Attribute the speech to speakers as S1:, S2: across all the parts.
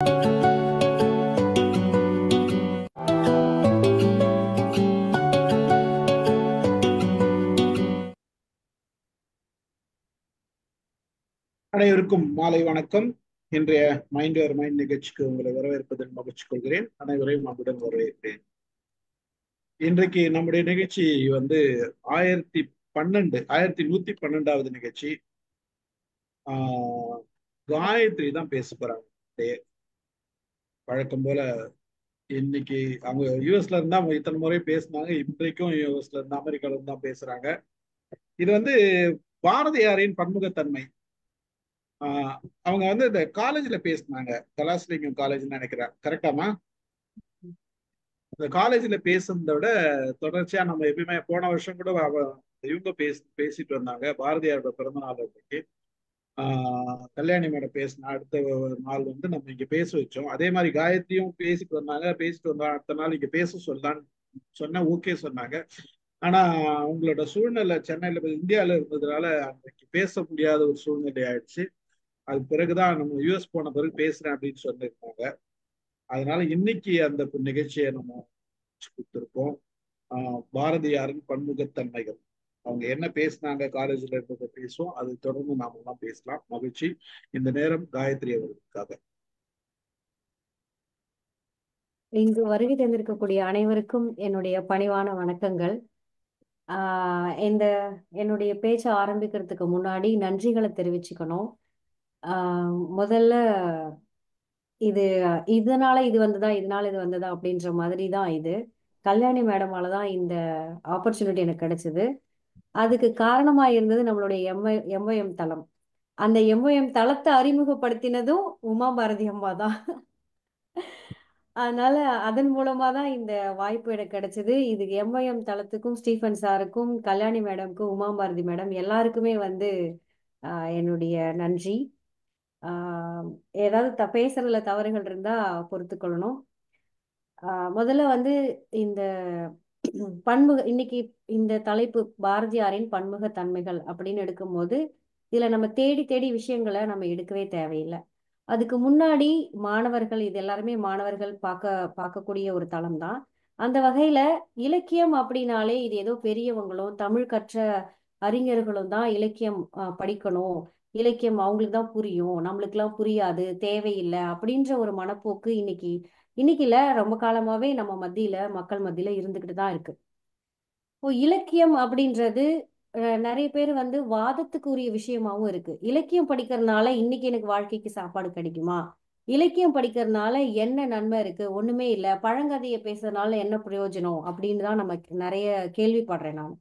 S1: அனைவருக்கும் மாலை வணக்கம். இன்றைய மைண்ட் யுவர் மைண்ட் நிகழ்ச்சிக்கு உங்களை வரவேற்பதில் மகிழ்ச்சி கொள்கிறேன். அனைவரையும் அன்புடன் வரவேற்கிறேன். இன்றைக்கு நம்முடைய நிகழ்ச்சி 1112வது நிகழ்ச்சி. காயத்ரி தான் பேச போறாங்க. வழக்கம் போல இன்னைக்கு அவங்க யூஎஸ்ல இருந்தா அவங்க இத்தனை முறை பேசினாங்க. இன்றைக்கும் யூஎஸ்ல இருந்து அமெரிக்கால இருந்து தான் பேசுறாங்க. இது பாரதியாரின் பன்முகத்தன்மை. அவங்க இந்த காலேஜ்ல பேசினாங்க, கலாஸ்லிங்கம் காலேஜ்னு நினைக்கிறேன். கரெக்டாமா? இந்த காலேஜ்ல பேசுனதை விட தொடர்ச்சியா நம்ம எப்பயுமே போன வருஷம் கூட இவங்க பேசிட்டு வந்தாங்க. பாரதியாரோட பிறந்த நாள் அன்னைக்கு கல்யாணி மேடம் பேசினா அடுத்த நாள் நம்ம இங்க பேச வச்சோம். அதே மாதிரி காயத்ரியும் பேசிட்டு வந்தாங்க. அடுத்த நாள் இங்க பேச சொல்லலான்னு சொன்ன, ஓகே சொன்னாங்க. ஆனா அவங்களோட சூழ்நிலை சென்னையில இந்தியாவில இருந்ததுனால அன்னைக்கு பேச முடியாத ஒரு சூழ்நிலை ஆயிடுச்சு. அது பிறகுதான் நம்ம யூஎஸ் போன பிறகு பேசுறேன் அப்படின்னு சொல்லியிருக்காங்க. அதனால இன்னைக்கு அந்த நிகழ்ச்சியை நம்ம கொடுத்துருக்கோம். பாரதியாரின் பன்முகத்தன்மைகள். அவங்க என்ன பேசினாங்க காலேஜ்ல இருந்ததை பேசுவோம். அதை தொடர்ந்து நாம எல்லாம் பேசலாம். மகிழ்ச்சி. இந்த நேரம் காயத்ரி அவர்களுக்காக.
S2: இங்கு வருகை தந்திருக்கக்கூடிய அனைவருக்கும் என்னுடைய பணிவான வணக்கங்கள். என்னுடைய பேச்சை ஆரம்பிக்கிறதுக்கு முன்னாடி நன்றிகளை தெரிவிச்சுக்கணும். முதல்ல இதனால இது வந்ததா அப்படின்ற மாதிரி தான் இது கல்யாணி மேடமால தான் இந்த ஆப்பர்ச்சுனிட்டி எனக்கு கிடைச்சது. அதுக்கு காரணமா இருந்தது நம்மளுடைய எம்ஒஎம் தளம். அந்த எம்ஒஎம் தளத்தை அறிமுகப்படுத்தினதும் உமா பாரதி அம்மா தான். அதனால அதன் மூலமா தான் இந்த வாய்ப்பு எனக்கு கிடைச்சது. இது எம்ஒஎம் தளத்துக்கும் ஸ்டீஃபன் சாருக்கும் கல்யாணி மேடம்க்கும் உமா பாரதி மேடம் எல்லாருக்குமே என்னுடைய நன்றி. ஏதாவது பேசுறதுல தவறுகள் இருந்தா பொறுத்துக்கொள்ளணும். முதல்ல இந்த இன்னைக்கு இந்த தலைப்பு பாரதியாரின் பன்முகத்தன்மைகள் அப்படின்னு எடுக்கும்போது இதுல நம்ம தேடி தேடி விஷயங்களை நம்ம எடுக்கவே தேவையில்லை. அதுக்கு முன்னாடி மாணவர்கள், இது எல்லாருமே மாணவர்கள் பார்க்கக்கூடிய ஒரு தளம் தான். அந்த வகையில இலக்கியம் அப்படின்னாலே இது ஏதோ பெரியவங்களும் தமிழ் கற்ற அறிஞர்களும் தான் இலக்கியம் படிக்கணும், இலக்கியம் அவங்களுக்கு தான் புரியும், நம்மளுக்கு எல்லாம் புரியாது, தேவையில்லை அப்படின்ற ஒரு மனப்போக்கு இன்னைக்கு இல்ல, ரொம்ப காலமாவே நம்ம மக்கள் மத்தியில இருந்துகிட்டு தான் இருக்கு. இப்போ இலக்கியம் அப்படின்றது நிறைய பேர் வாதத்துக்கு உரிய விஷயமாவும் இருக்கு. இலக்கியம் படிக்கிறதுனால இன்னைக்கு எனக்கு வாழ்க்கைக்கு சாப்பாடு கிடைக்குமா, இலக்கியம் படிக்கிறதுனால என்ன நன்மை இருக்கு, ஒண்ணுமே இல்லை, பழங்கதையை பேசுறதுனால என்ன பிரயோஜனம் அப்படின்னு தான் நம்ம நிறைய கேள்விப்படுறேன் நான்.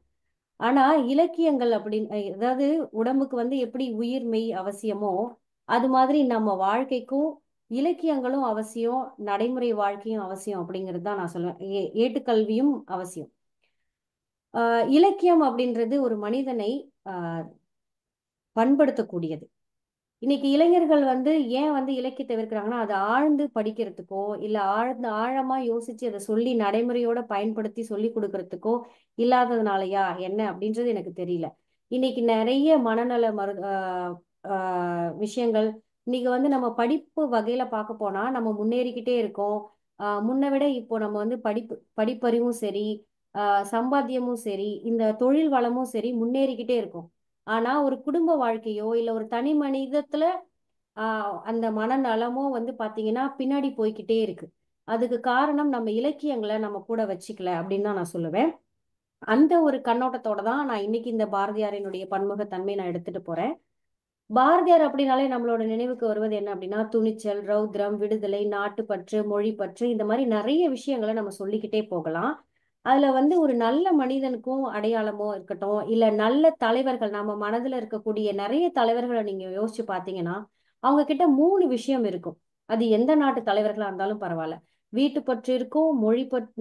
S2: ஆனா இலக்கியங்கள் அப்படின்னு அதாவது உடம்புக்கு எப்படி உயிர்மெய் அவசியமோ அது மாதிரி நம்ம வாழ்க்கைக்கும் இலக்கியங்களும் அவசியம், நடைமுறை வாழ்க்கையும் அவசியம் அப்படிங்கிறது தான் நான் சொல்லுவேன். ஏட்டுக்கல்வியும் அவசியம். இலக்கியம் அப்படின்றது ஒரு மனிதனை பண்படுத்தக்கூடியது. இன்னைக்கு இளைஞர்கள் ஏன் இலக்கியத்தை தவிர்க்கிறாங்கன்னா, அதை ஆழ்ந்து படிக்கிறதுக்கோ இல்ல ஆழமா யோசிச்சு அதை சொல்லி நடைமுறையோட பயன்படுத்தி சொல்லி கொடுக்கறதுக்கோ இல்லாததுனாலயா என்ன அப்படின்றது எனக்கு தெரியல. இன்னைக்கு நிறைய மனநல விஷயங்கள் இன்னைக்கு நம்ம படிப்பு வகையில பார்க்க போனா நம்ம முன்னேறிக்கிட்டே இருக்கோம். முன்ன விட இப்போ நம்ம படிப்பறிவும் சரி, சம்பாத்தியமும் சரி, இந்த தொழில் வளமும் சரி முன்னேறிக்கிட்டே இருக்கும். ஆனா ஒரு குடும்ப வாழ்க்கையோ இல்ல ஒரு தனி மனிதத்துல அந்த மனநலமோ பாத்தீங்கன்னா பின்னாடி போய்கிட்டே இருக்கு. அதுக்கு காரணம் நம்ம இலக்கியங்களை நம்ம கூட வச்சுக்கல அப்படின்னு தான் நான் சொல்லுவேன். அந்த ஒரு கண்ணோட்டத்தோட தான் நான் இன்னைக்கு இந்த பாரதியாரினுடைய பன்முகத்தன்மை நான் எடுத்துட்டு போறேன். பாரதியார் அப்படின்னாலே நம்மளோட நினைவுக்கு வருவது என்ன அப்படின்னா, துணிச்சல், ரௌத்ரம், விடுதலை, நாட்டுப்பற்று, மொழிப்பற்று, இந்த மாதிரி நிறைய விஷயங்களை நம்ம சொல்லிக்கிட்டே போகலாம். அதுல ஒரு நல்ல மனிதனுக்கும் அடையாளமோ இருக்கட்டும், இல்ல நல்ல தலைவர்கள், நம்ம மனதுல இருக்கக்கூடிய நிறைய தலைவர்களை நீங்க யோசிச்சு பாத்தீங்கன்னா அவங்க கிட்ட 3 விஷயம் இருக்கும். அது எந்த நாட்டு தலைவர்களா இருந்தாலும் பரவாயில்ல. வீட்டுப்பற்று இருக்கும்,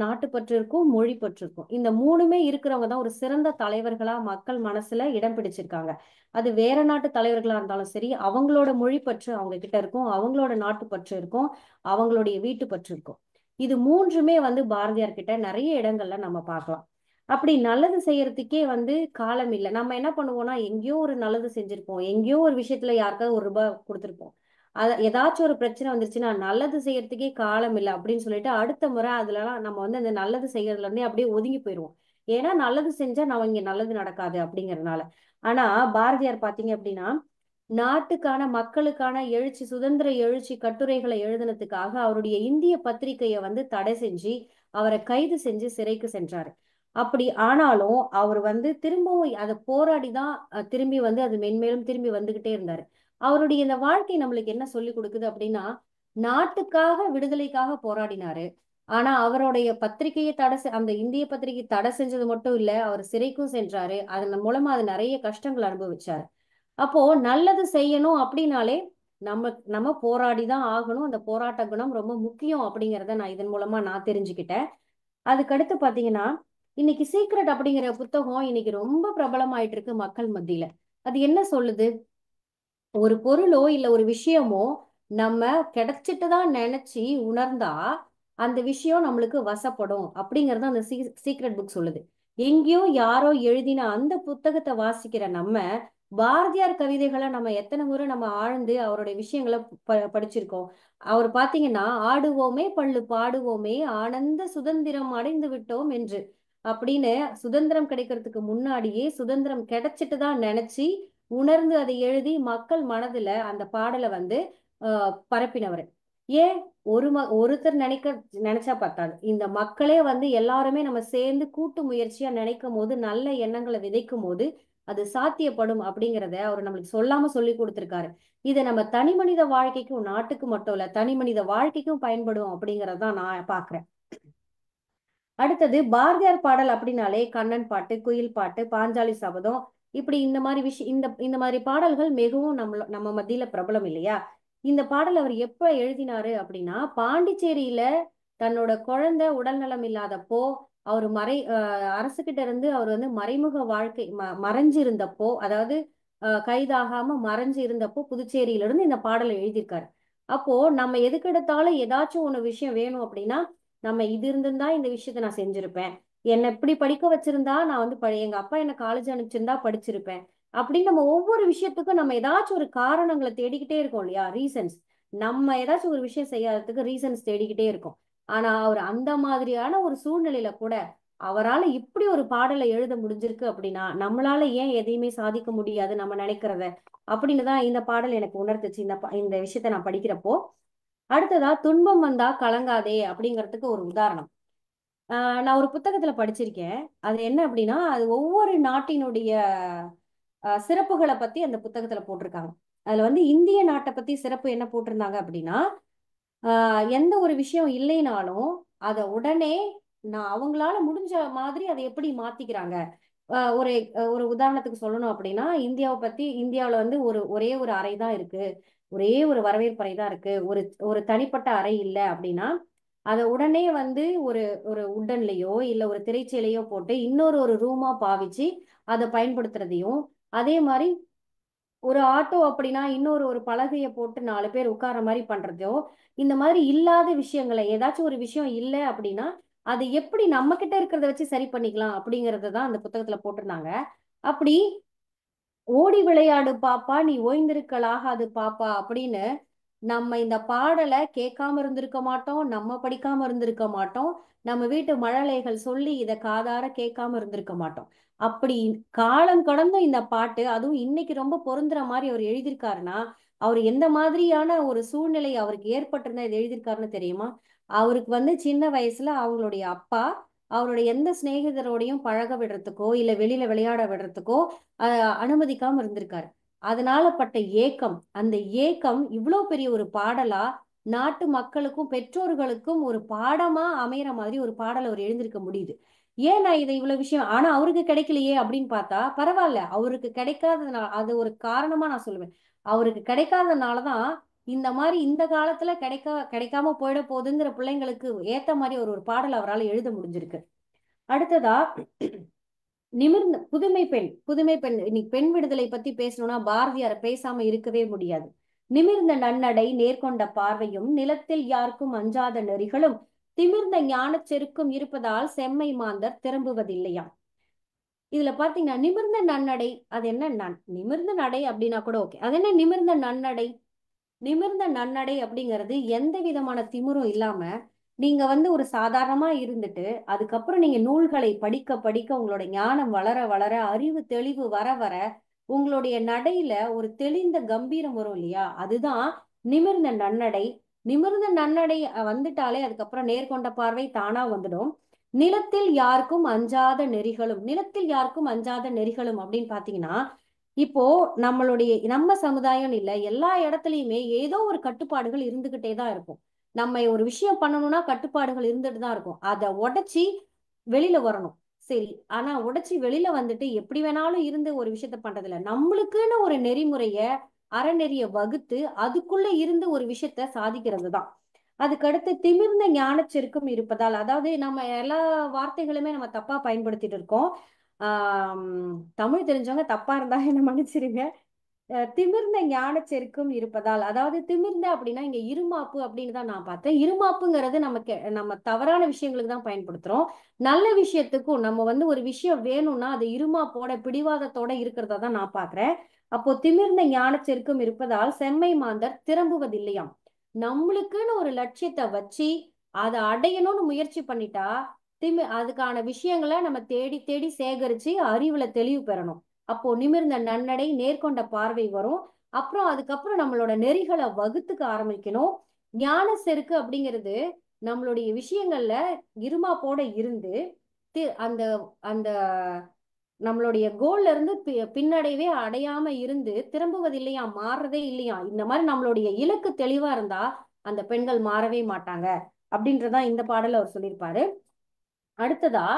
S2: நாட்டுப்பற்று இருக்கும், மொழிப்பற்று இருக்கும். இந்த 3மே இருக்கிறவங்க தான் ஒரு சிறந்த தலைவர்களா மக்கள் மனசுல இடம் பிடிச்சிருக்காங்க. அது வேற நாட்டு தலைவர்களா இருந்தாலும் சரி, அவங்களோட மொழிப்பற்று அவங்க கிட்ட இருக்கும், அவங்களோட நாட்டுப்பற்று இருக்கும், அவங்களுடைய வீட்டுப்பற்று இருக்கும். இது 3மே பாரதியார் கிட்ட நிறைய இடங்கள்ல நம்ம பார்க்கலாம். அப்படி நல்லது செய்யறதுக்கே காலம் இல்லை. நம்ம என்ன பண்ணுவோம்னா, எங்கேயோ ஒரு நல்லது செஞ்சிருப்போம், எங்கேயோ ஒரு விஷயத்துல யாருக்காவது 1 ரூபாய் கொடுத்துருப்போம். ஏதாச்சும் ஒரு பிரச்சனை வந்துருச்சுன்னா நல்லது செய்யறதுக்கே காலம் இல்லை அப்படின்னு சொல்லிட்டு அடுத்த முறை அதுலலாம் நம்ம வந்து அந்த நல்லது செய்யறதுல இருந்தே அப்படியே ஒதுங்கி போயிடுவோம். ஏன்னா நல்லது செஞ்சா நம்ம இங்க நல்லது நடக்காது அப்படிங்கறதுனால. ஆனா பாரதியார் பாத்தீங்க அப்படின்னா நாட்டுக்கான மக்களுக்கான எழுச்சி, சுதந்திர எழுச்சி கட்டுரைகளை எழுதினதுக்காக அவருடைய இந்திய பத்திரிகையை வந்து தடை செஞ்சு அவரை கைது செஞ்சு சிறைக்கு சென்றாரு. அப்படி ஆனாலும் அவர் வந்து திரும்பவும் அதை போராடிதான் திரும்பி வந்து அது மென்மேலும் திரும்பி வந்துகிட்டே இருந்தாரு. அவருடைய இந்த வாழ்க்கை நம்மளுக்கு என்ன சொல்லி கொடுக்குது அப்படின்னா, நாட்டுக்காக விடுதலைக்காக போராடினாரு. ஆனா அவருடைய பத்திரிகையை அந்த இந்திய பத்திரிகை தடை செஞ்சது மட்டும் இல்ல, அவர் சிறைக்கும் சென்றாரு. அதன் மூலமா அது நிறைய கஷ்டங்கள் அனுபவிச்சாரு. அப்போ நல்லது செய்யணும் அப்படின்னாலே நம்ம நம்ம போராடிதான் ஆகணும். அந்த போராட்ட குணம் ரொம்ப முக்கியம் அப்படிங்கிறத நான் இதன் மூலமா நான் தெரிஞ்சுக்கிட்டேன். அதுக்கடுத்து பாத்தீங்கன்னா இன்னைக்கு சீக்ரெட் அப்படிங்கிற புத்தகம் இன்னைக்கு ரொம்ப பிரபலமாயிட்டு இருக்கு மக்கள் மத்தியில. அது என்ன சொல்லுது? ஒரு பொருளோ இல்ல ஒரு விஷயமோ நம்ம கிடைச்சிட்டு தான் நினைச்சு உணர்ந்தா அந்த விஷயம் நம்மளுக்கு வசப்படும் அப்படிங்கறது அந்த சீக்ரெட் புக் சொல்லுது. எங்கேயோ யாரோ எழுதின அந்த புத்தகத்தை வாசிக்கிற நம்ம பாரதியார் கவிதைகளை நம்ம எத்தனை முறை நம்ம ஆழ்ந்து அவருடைய விஷயங்களை படிச்சிருக்கோம். அவர் பாத்தீங்கன்னா ஆடுவோமே பள்ளு பாடுவோமே ஆனந்த சுதந்திரம் அடைந்து விட்டோம் என்று அப்படின்னு சுதந்திரம் கிடைக்கிறதுக்கு முன்னாடியே சுதந்திரம் கிடைச்சிட்டு தான் நினைச்சு உணர்ந்து அதை எழுதி மக்கள் மனதுல அந்த பாடலை வந்து பரப்பினவர். ஏன் ஒருத்தர் நினைச்சா பத்தாது. இந்த மக்களே வந்து எல்லாருமே நம்ம சேர்ந்து கூட்டு முயற்சியா நினைக்கும் போது நல்ல எண்ணங்களை விதைக்கும் போது அது சாத்தியப்படும் அப்படிங்கிறத அவர் நம்மளுக்கு சொல்லாம சொல்லி கொடுத்திருக்காரு. இதை நம்ம தனி மனித வாழ்க்கைக்கும் நாட்டுக்கு மட்டும் இல்ல தனி மனித வாழ்க்கைக்கும் பயன்படும் அப்படிங்கறதான் நான் பாக்குறேன். அடுத்தது பாரதியார் பாடல் அப்படின்னாலே கண்ணன் பாட்டு, குயில் பாட்டு, பாஞ்சாலி சபதம், இப்படி இந்த மாதிரி விஷயம் இந்த மாதிரி பாடல்கள் மிகவும் நம்ம மத்தியில பிரபலம் இல்லையா? இந்த பாடல் அவர் எப்ப எழுதினாரு அப்படின்னா பாண்டிச்சேரியில தன்னோட குழந்தை உடல்நலம் இல்லாதப்போ அவர் அரசுகிட்ட இருந்து அவர் வந்து மறைமுக வாழ்க்கை மறைஞ்சு இருந்தப்போ, அதாவது கைதாகாம மறைஞ்சு இருந்தப்போ புதுச்சேரியில இருந்து இந்த பாடலை எழுதியிருக்காரு. அப்போ நம்ம எதுக்கெடுத்தாலும் ஏதாச்சும் ஒண்ணு விஷயம் வேணும் அப்படின்னா நம்ம இது இருந்திருந்தா இந்த விஷயத்த நான் செஞ்சிருப்பேன். என்னை இப்படி படிக்க வச்சிருந்தா நான் வந்து எங்க அப்பா என்ன காலேஜ் அனுப்பிச்சிருந்தா படிச்சிருப்பேன் அப்படின்னு நம்ம ஒவ்வொரு விஷயத்துக்கும் நம்ம ஏதாச்சும் ஒரு காரணங்களை தேடிக்கிட்டே இருக்கோம் இல்லையா? ரீசன்ஸ். நம்ம ஏதாச்சும் ஒரு விஷயம் செய்யாததுக்கு ரீசன்ஸ் தேடிக்கிட்டே இருக்கோம். ஆனா அவர் அந்த மாதிரியான ஒரு சூழ்நிலையில கூட அவரால் இப்படி ஒரு பாடலை எழுத முடிஞ்சிருக்கு அப்படின்னா நம்மளால ஏன் எதையுமே சாதிக்க முடியாது நம்ம நினைக்கிறத அப்படின்னு தான் இந்த பாடல் எனக்கு உணர்த்துச்சு இந்த விஷயத்த நான் படிக்கிறப்போ. அடுத்ததா துன்பம் வந்தா கலங்காதே அப்படிங்கிறதுக்கு ஒரு உதாரணம். நான் ஒரு புத்தகத்துல படிச்சிருக்கேன். அது என்ன அப்படின்னா அது ஒவ்வொரு நாட்டினுடைய சிறப்புகளை பத்தி அந்த புத்தகத்துல போட்டிருக்காங்க. அதுல வந்து இந்திய நாட்டை பத்தி சிறப்பு என்ன போட்டிருந்தாங்க அப்படின்னா எந்த ஒரு விஷயம் இல்லைனாலும் அதை உடனே நான் அவங்களால முடிஞ்ச மாதிரி அதை எப்படி மாத்திக்கிறாங்க. ஒரு ஒரு உதாரணத்துக்கு சொல்லணும் அப்படின்னா இந்தியாவுல வந்து ஒரே ஒரு அறை தான் இருக்கு. ஒரே ஒரு வரவேற்பு அறை தான் இருக்கு. ஒரு ஒரு தனிப்பட்ட அறை இல்லை அப்படின்னா அதை உடனே வந்து ஒரு ஒரு உட்டன்லயோ இல்ல ஒரு திரைச்சீலையோ போட்டு இன்னொரு ரூமா பாவிச்சு அதை பயன்படுத்துறதையும், அதே மாதிரி ஒரு ஆட்டோ அப்படின்னா ஒரு பலகையை போட்டு 4 பேர் உட்கார மாதிரி பண்றதோ, இந்த மாதிரி இல்லாத விஷயங்களை ஏதாச்சும் ஒரு விஷயம் இல்லை அப்படின்னா அது எப்படி நம்ம கிட்ட இருக்கிறத வச்சு சரி பண்ணிக்கலாம் அப்படிங்கறத தான் அந்த புத்தகத்துல போட்டிருந்தாங்க. அப்படி ஓடி விளையாடு பாப்பா நீ ஓய்ந்திருக்கலாகாது பாப்பா அப்படின்னு நம்ம இந்த பாடலை கேட்காம இருந்திருக்க மாட்டோம். நம்ம படிக்காம இருந்திருக்க மாட்டோம். நம்ம வீட்டு மழலைகள் சொல்லி இதை காதார கேட்காம இருந்திருக்க மாட்டோம். அப்படி காலம் கடந்த இந்த பாட்டு அதுவும் இன்னைக்கு ரொம்ப பொருந்துற மாதிரி அவர் எழுதியிருக்காருன்னா அவர் எந்த மாதிரியான ஒரு சூழ்நிலை அவருக்கு ஏற்பட்டிருந்தா இது எழுதியிருக்காருன்னு தெரியுமா? அவருக்கு வந்து சின்ன வயசுல அவங்களுடைய அப்பா அவருடைய எந்த சிநேகிதரோடையும் பழக விடுறதுக்கோ இல்ல வெளியில விளையாட விடுறதுக்கோ அனுமதிக்காம இருந்திருக்காரு. அதனால பட்ட ஏக்கம், அந்த ஏக்கம் இவ்வளவு பெரிய ஒரு பாடலா நாட்டு மக்களுக்கும் பெற்றோர்களுக்கும் ஒரு பாடமா அமையற மாதிரி ஒரு பாடல் அவர் எழுந்திருக்க முடியுது. ஏன் நான் இதை இவ்வளவு விஷயம் ஆனா அவருக்கு கிடைக்கலையே அப்படின்னு பார்த்தா பரவாயில்ல. அவருக்கு கிடைக்காததுனால அது ஒரு காரணமா நான் சொல்லுவேன். அவருக்கு கிடைக்காதனாலதான் இந்த மாதிரி இந்த காலத்துல கிடைக்காம போயிட போகுதுங்கிற பிள்ளைங்களுக்கு ஏத்த மாதிரி ஒரு பாடல் அவரால் எழுத முடிஞ்சிருக்கு. அடுத்ததா நிமிர்ந்த புதுமை பெண் இன்னைக்கு பெண் விடுதலை பத்தி பேசணும்னா பாரதியாரை பேசாம இருக்கவே முடியாது. நிமிர்ந்த நன்னடை நேர்கொண்ட பார்வையும் நிலத்தில் யாருக்கும் அஞ்சாத நெறிகளும் திமிர்ந்த ஞானச் செருக்கும் இருப்பதால் செம்மை மாந்தர் திரும்புவதில்லையாம். இதுல பாத்தீங்கன்னா நிமிர்ந்த நன்னடை அது என்ன நிமிர்ந்த நடை அப்படின்னா கூட ஓகே. அது என்ன நிமிர்ந்த நன்னடை? நிமிர்ந்த நன்னடை அப்படிங்கிறது எந்த விதமான திமிரும் இல்லாம நீங்க வந்து ஒரு சாதாரணமா இருந்துட்டு அதுக்கப்புறம் நீங்க நூல்களை படிக்க படிக்க உங்களோட ஞானம் வளர வளர அறிவு தெளிவு வர வர உங்களுடைய நடையில ஒரு தெளிந்த கம்பீரம் வரும் இல்லையா, அதுதான் நிமிர்ந்த நன்னடை. நிமிர்ந்த நன்னடை வந்துட்டாலே அதுக்கப்புறம் நேர்கொண்ட பார்வை தானா வந்துடும். நிலத்தில் யாருக்கும் அஞ்சாத நெறிகளும், நிலத்தில் யாருக்கும் அஞ்சாத நெறிகளும் அப்படின்னு பாத்தீங்கன்னா, இப்போ நம்ம சமுதாயம் இல்ல, எல்லா இடத்துலயுமே ஏதோ ஒரு கட்டுப்பாடுகள் இருந்துகிட்டே தான் இருக்கும். நம்ம ஒரு விஷயம் பண்ணணும்னா கட்டுப்பாடுகள் இருந்துட்டு தான் இருக்கும். அதை உடைச்சி வெளியில வரணும். சரி, ஆனா உடைச்சி வெளியில வந்துட்டு எப்படி வேணாலும் இருந்து ஒரு விஷயத்த பண்றது இல்ல. நம்மளுக்குன்னு ஒரு நெறிமுறைய அறநெறிய வகுத்து அதுக்குள்ள இருந்து ஒரு விஷயத்த சாதிக்கிறது தான். அதுக்கடுத்து திமிர்ந்த ஞானச்செருக்கும் இருப்பதால், அதாவது நம்ம எல்லா வார்த்தைகளுமே நம்ம தப்பா பயன்படுத்திட்டு இருக்கோம். தமிழ் தெரிஞ்சவங்க தப்பா இருந்தா என்ன மன்னிச்சிருங்க. திமிர்ந்த ஞானச்செருக்கும் இருப்பதால், அதாவது திமிர்ந்த அப்படின்னா இங்க இருமாப்பு அப்படின்னு தான் நான் பார்த்தேன். இருமாப்புங்கிறது நம்ம தவறான விஷயங்களுக்கு தான் பயன்படுத்துறோம். நல்ல விஷயத்துக்கும் நம்ம வந்து ஒரு விஷயம் வேணும்னா அது இருமாப்போட பிடிவாதத்தோட இருக்கிறதா தான் நான் பார்க்கிறேன். அப்போ திமிர்ந்த ஞானச்செருக்கும் இருப்பதால் செம்மை மாந்தர் திரும்புவதில்லையாம். நம்மளுக்குன்னு ஒரு லட்சியத்தை வச்சு அதை அடையணும்னு முயற்சி பண்ணிட்டா அதுக்கான விஷயங்களை நம்ம தேடி தேடி சேகரிச்சு அறிவுல தெளிவு பெறணும். அப்போ நிமிர்ந்த நன்னடை நேர்கொண்ட பார்வை வரும். அப்புறம் அதுக்கப்புறம் நம்மளோட நெறிகளை வகுத்துக்க ஆரம்பிக்கணும். ஞான செருக்கு அப்படிங்கிறது நம்மளுடைய விஷயங்கள்ல இருமாப்போட இருந்து அந்த அந்த நம்மளுடைய கோல்ல இருந்து பின்னடைவே அடையாம இருந்து திரும்புவதில்லையா, மாறுறதே இல்லையா. இந்த மாதிரி நம்மளுடைய இலக்கு தெளிவா இருந்தா அந்த பெண்கள் மாறவே மாட்டாங்க அப்படின்றதான் இந்த பாடல அவர் சொல்லியிருப்பாரு. அடுத்ததா